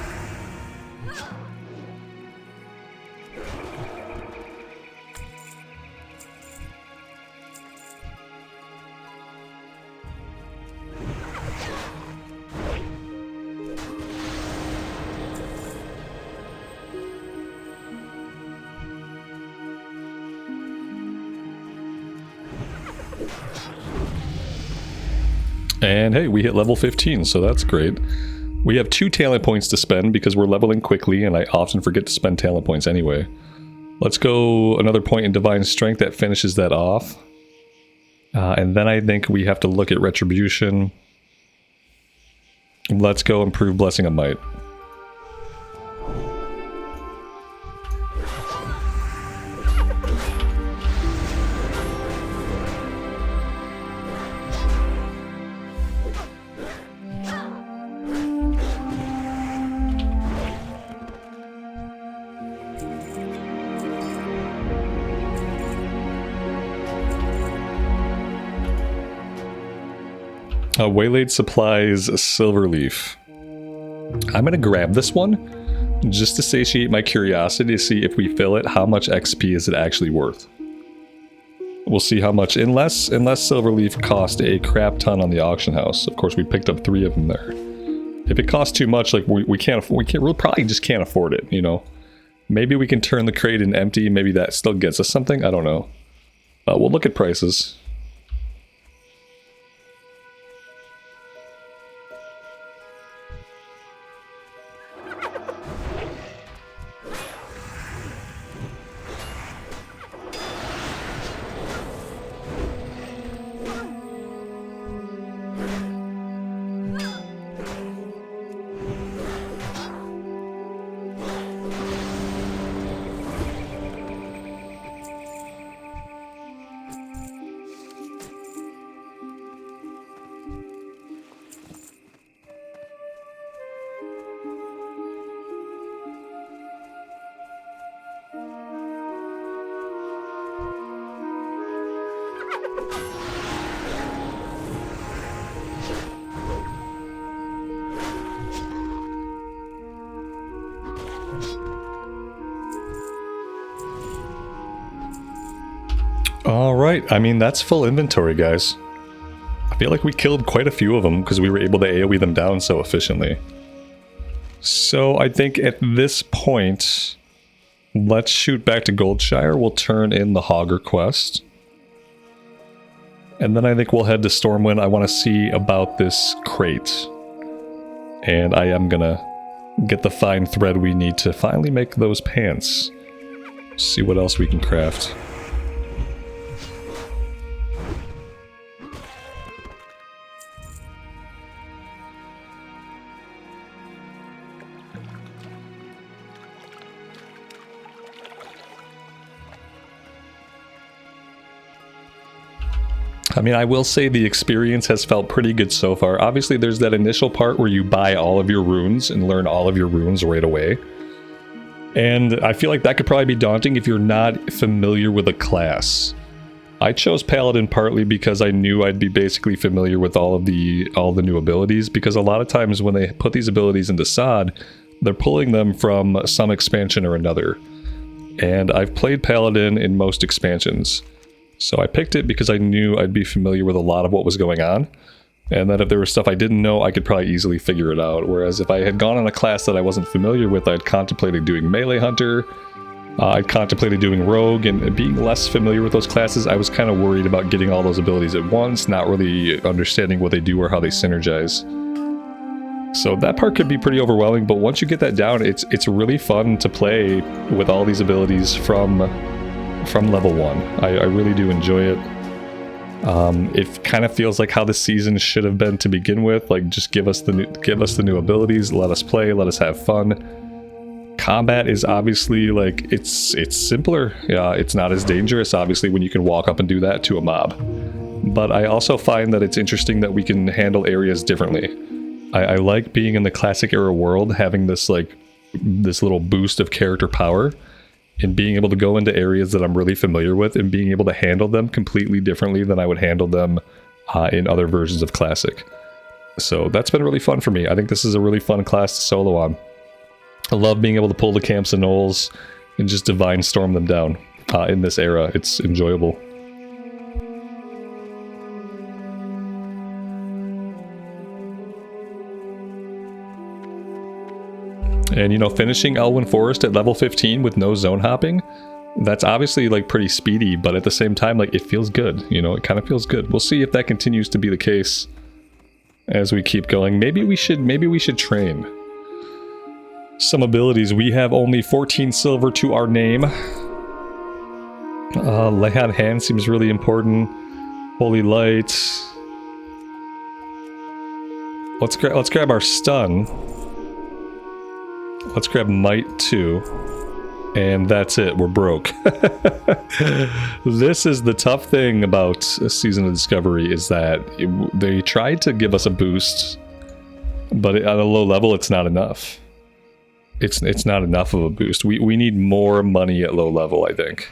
And hey, we hit level 15, so that's great. We have 2 talent points to spend because we're leveling quickly, and I often forget to spend talent points anyway. Let's go another point in Divine Strength that finishes that off. And then I think we have to look at Retribution. Let's go improve Blessing of Might. Waylaid Supplies Silverleaf. I'm going to grab this one just to satiate my curiosity to see if we fill it, how much XP is it actually worth. We'll see how much, unless Silverleaf cost a crap ton on the auction house. Of course, we picked up 3 of them there. If it costs too much, like we probably just can't afford it, you know. Maybe we can turn the crate in empty, maybe that still gets us something, I don't know. We'll look at prices. Alright, I mean, that's full inventory, guys. I feel like we killed quite a few of them because we were able to AoE them down so efficiently. So I think at this point, let's shoot back to Goldshire. We'll turn in the Hogger quest. And then I think we'll head to Stormwind. I want to see about this crate. And I am gonna get the fine thread we need to finally make those pants. See what else we can craft. I mean, I will say the experience has felt pretty good so far. Obviously, there's that initial part where you buy all of your runes and learn all of your runes right away. And I feel like that could probably be daunting if you're not familiar with a class. I chose Paladin partly because I knew I'd be basically familiar with all the new abilities, because a lot of times when they put these abilities into SOD, they're pulling them from some expansion or another. and I've played Paladin in most expansions. So I picked it because I knew I'd be familiar with a lot of what was going on, and that if there was stuff I didn't know, I could probably easily figure it out. Whereas if I had gone on a class that I wasn't familiar with, I'd contemplated doing Melee Hunter, I'd contemplated doing Rogue, and being less familiar with those classes, I was kind of worried about getting all those abilities at once, not really understanding what they do or how they synergize. So that part could be pretty overwhelming, but once you get that down, it's really fun to play with all these abilities from level 1. I really do enjoy it. It kind of feels like how the season should have been to begin with. Like, just give us the new abilities, let us play, let us have fun. Combat is obviously, like, it's simpler. Yeah, it's not as dangerous, obviously, when you can walk up and do that to a mob. But I also find that it's interesting that we can handle areas differently. I like being in the classic era world, having this little boost of character power, and being able to go into areas that I'm really familiar with and being able to handle them completely differently than I would handle them in other versions of Classic. So that's been really fun for me. I think this is a really fun class to solo on. I love being able to pull the camps and knolls and just divine storm them down in this era. It's enjoyable. And, you know, finishing Elwynn Forest at level 15 with no zone hopping, that's obviously, like, pretty speedy, but at the same time, like, it feels good. You know, it kind of feels good. We'll see if that continues to be the case as we keep going. Maybe we should train some abilities. We have only 14 silver to our name. Lay on Hand seems really important. Holy Light. Let's grab our stun. Let's grab Might 2. And that's it. We're broke. This is the tough thing about a Season of Discovery, is that they tried to give us a boost, but at a low level, it's not enough. It's not enough of a boost. We need more money at low level, I think.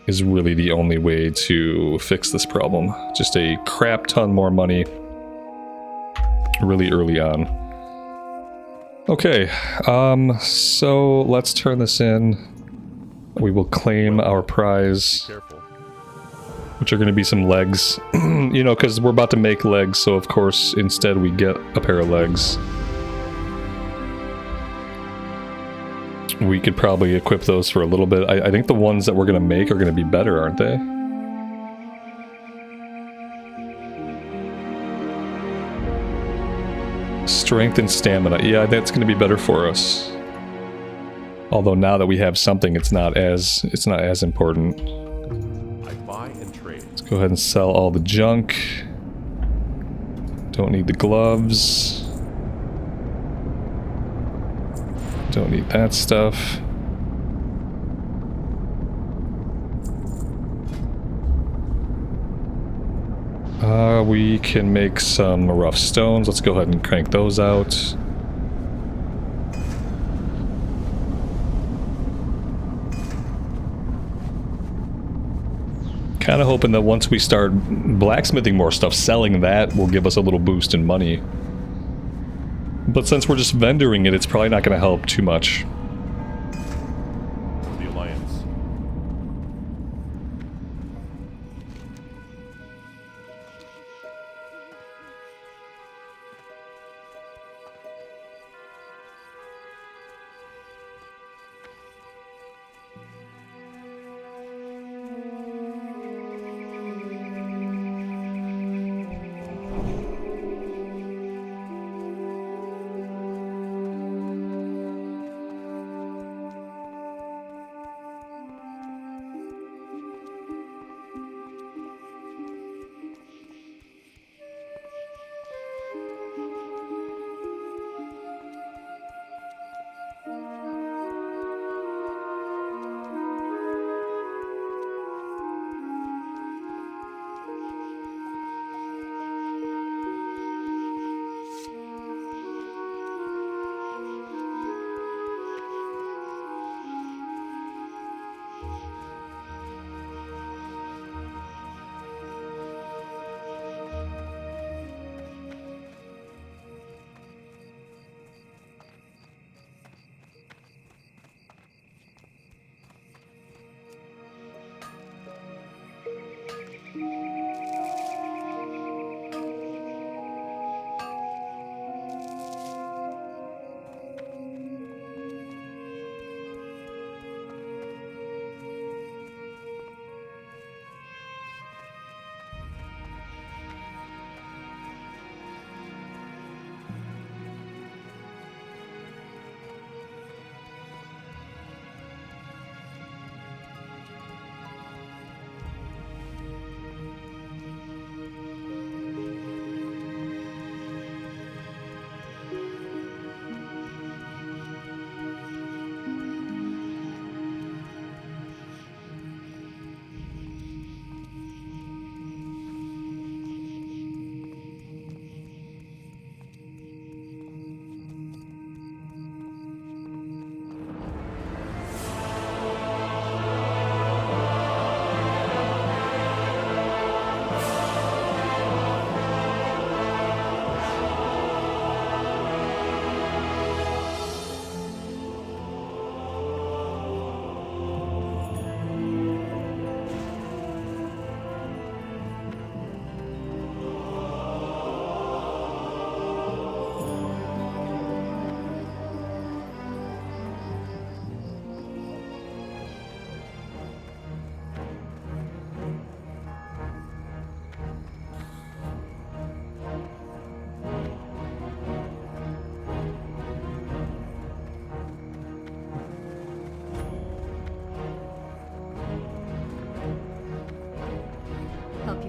Is really the only way to fix this problem. Just a crap ton more money really early on. Okay, so let's turn this in. We will claim our prize, which are going to be some legs. You know, because we're about to make legs, so of course, instead we get a pair of legs. We could probably equip those for a little bit. I think the ones that we're going to make are going to be better, aren't they? Strength and stamina. Yeah, that's going to be better for us. Although now that we have something, it's not as important. I buy and trade. Let's go ahead and sell all the junk. Don't need the gloves. Don't need that stuff. We can make some rough stones. Let's go ahead and crank those out. Kind of hoping that once we start blacksmithing more stuff, selling that will give us a little boost in money. But since we're just vendoring it, it's probably not going to help too much. The Alliance.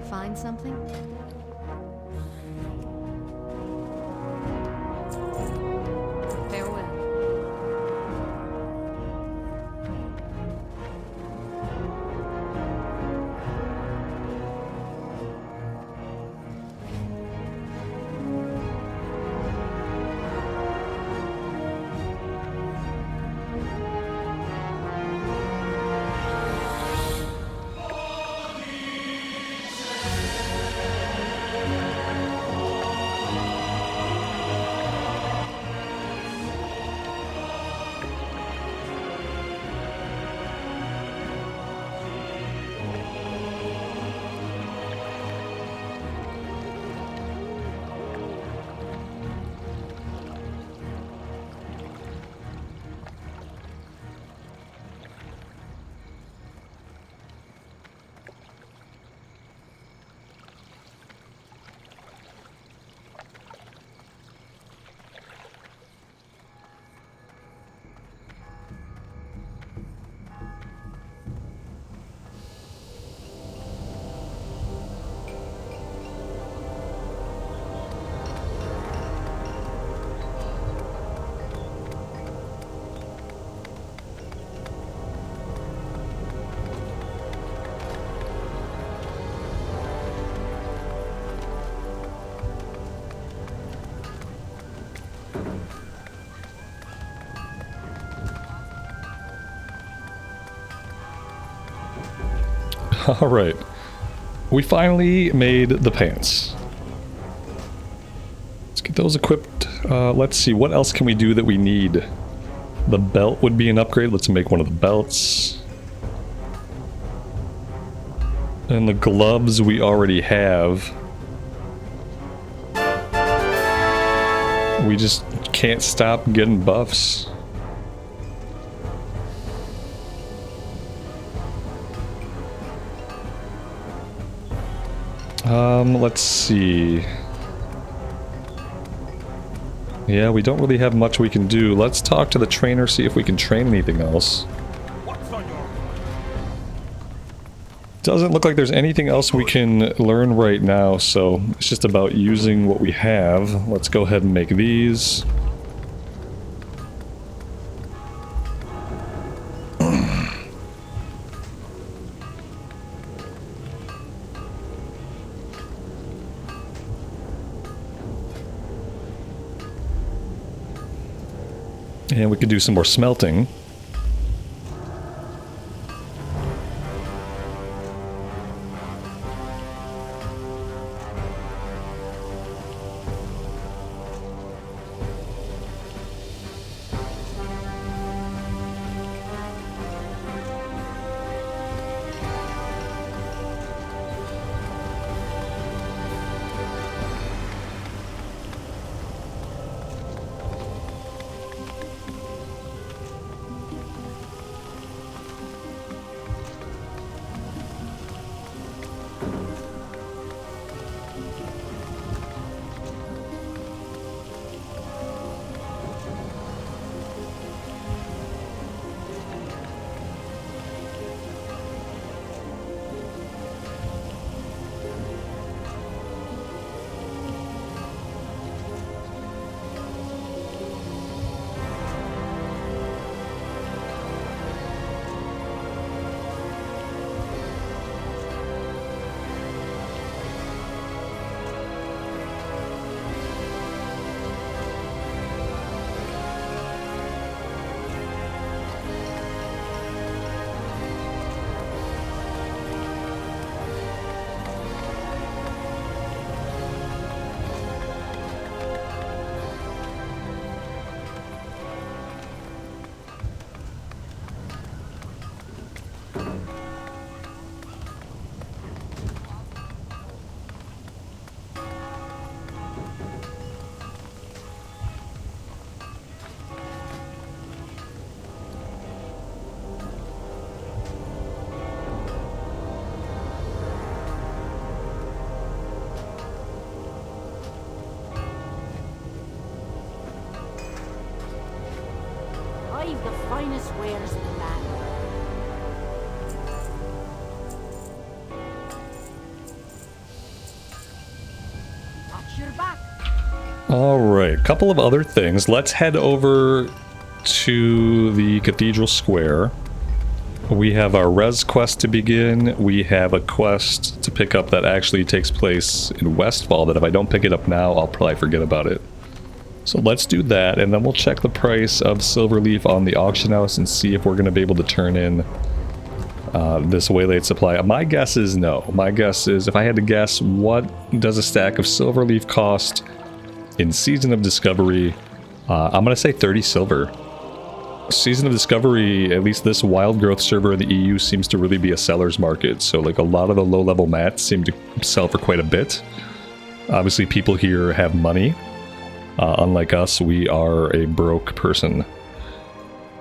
Find something? Farewell. Alright. We finally made the pants. Let's get those equipped. Let's see, what else can we do that we need? The belt would be an upgrade. Let's make one of the belts. And the gloves we already have. We just can't stop getting buffs. Let's see. Yeah, we don't really have much we can do. Let's talk to the trainer, see if we can train anything else. Doesn't look like there's anything else we can learn right now, so it's just about using what we have. Let's go ahead and make these. And we could do some more smelting. I've the finest wares in the land. Alright, a couple of other things. Let's head over to the Cathedral Square. We have our res quest to begin. We have a quest to pick up that actually takes place in Westfall that if I don't pick it up now, I'll probably forget about it. So let's do that, and then we'll check the price of Silverleaf on the auction house and see if we're going to be able to turn in this waylaid supply. My guess is no. My guess is, if I had to guess, what does a stack of Silverleaf cost in Season of Discovery? I'm going to say 30 silver. Season of Discovery, at least this wild growth server in the EU, seems to really be a seller's market. So like a lot of the low-level mats seem to sell for quite a bit. Obviously people here have money. Unlike us, we are a broke person.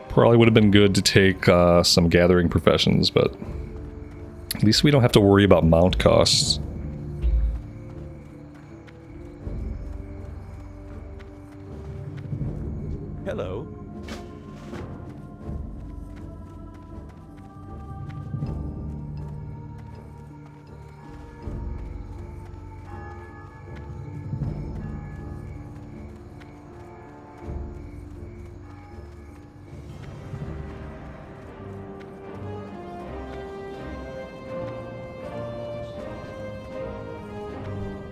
Probably would have been good to take some gathering professions, but at least we don't have to worry about mount costs. Hello.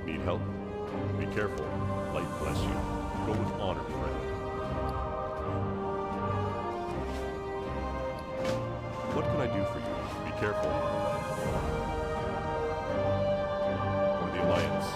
Need help? Be careful. Light bless you. Go with honor, friend. What can I do for you? Be careful. For the Alliance.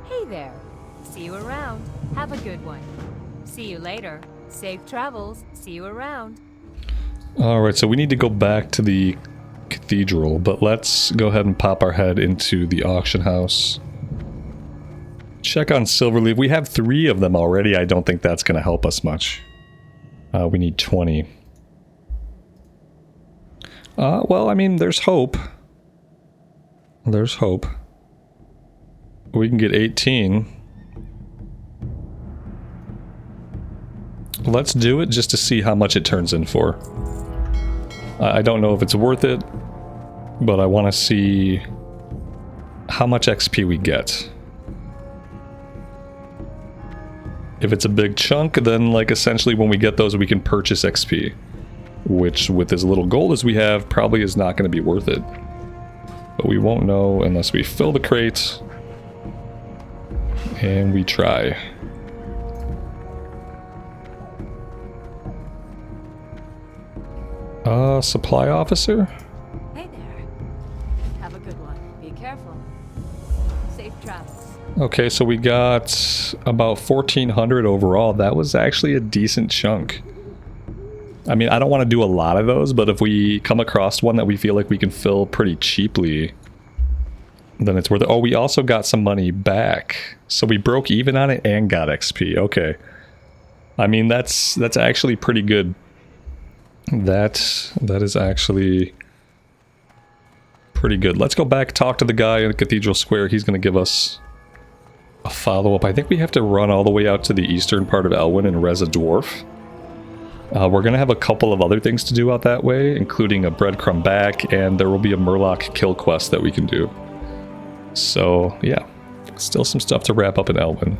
Hey there. See you around. Have a good one. See you later. Safe travels. See you around. Alright, so we need to go back to the cathedral, but let's go ahead and pop our head into the auction house. Check on Silverleaf. We have 3 of them already. I don't think that's going to help us much. We need 20. Well, I mean, there's hope. There's hope. We can get 18. Let's do it just to see how much it turns in for. I don't know if it's worth it, but I want to see how much XP we get. If it's a big chunk, then like essentially when we get those we can purchase XP, which with as little gold as we have probably is not going to be worth it. But we won't know unless we fill the crate and we try. Supply officer? Hey there. Have a good one. Be careful. Safe travels. Okay, so we got about 1,400 overall. That was actually a decent chunk. I mean, I don't want to do a lot of those, but if we come across one that we feel like we can fill pretty cheaply, then it's worth it. Oh, we also got some money back. So we broke even on it and got XP. Okay. I mean, that's actually pretty good. That is actually pretty good. Let's go back, talk to the guy in Cathedral Square. He's going to give us a follow-up. I think we have to run all the way out to the eastern part of Elwynn and res a dwarf. We're going to have a couple of other things to do out that way, including a breadcrumb back, and there will be a Murloc kill quest that we can do. So, yeah. Still some stuff to wrap up in Elwynn.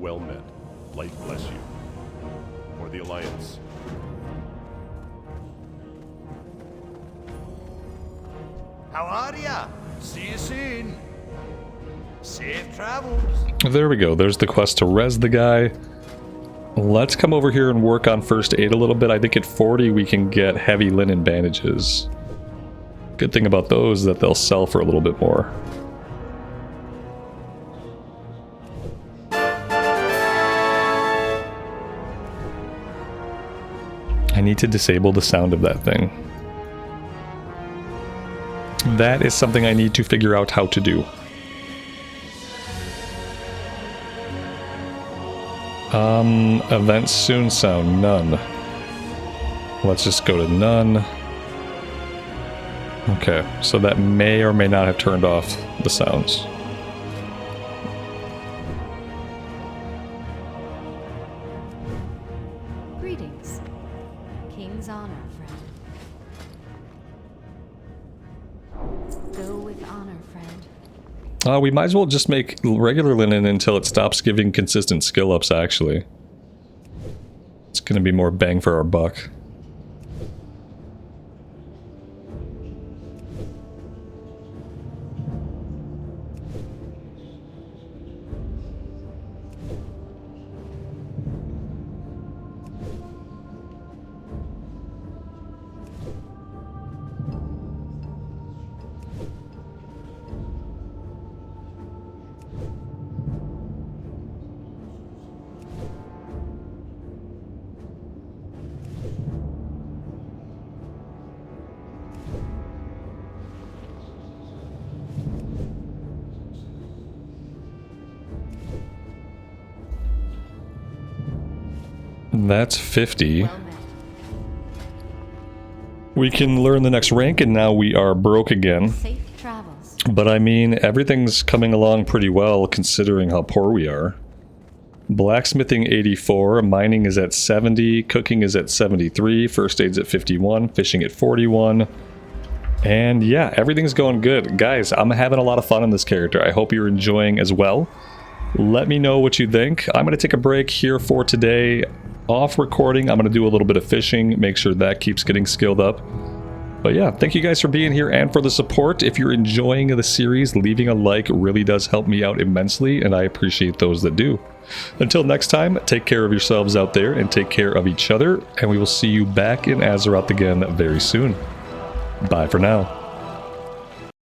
Well met. Light bless you. For the Alliance. How are ya? See you soon. Safe travels. There we go. There's the quest to res the guy. Let's come over here and work on first aid a little bit. I think at 40 we can get heavy linen bandages. Good thing about those is that they'll sell for a little bit more. I need to disable the sound of that thing. That is something I need to figure out how to do. Events soon sound, none. Let's just go to none. Okay, so that may or may not have turned off the sounds. Greetings. King's honor, friend. Go with honor, friend. We might as well just make regular linen until it stops giving consistent skill ups, actually. It's gonna be more bang for our buck. That's 50. Well met. We can learn the next rank and now we are broke again. Safe travels. But I mean, everything's coming along pretty well considering how poor we are. Blacksmithing 84, mining is at 70, cooking is at 73, first aid's at 51, fishing at 41. And yeah, everything's going good. Guys, I'm having a lot of fun in this character. I hope you're enjoying as well. Let me know what you think. I'm going to take a break here for today. Off recording, I'm going to do a little bit of fishing, make sure that keeps getting skilled up. But yeah, thank you guys for being here and for the support. If you're enjoying the series, leaving a like really does help me out immensely, and I appreciate those that do. Until next time, take care of yourselves out there and take care of each other, and we will see you back in Azeroth again very soon. Bye for now.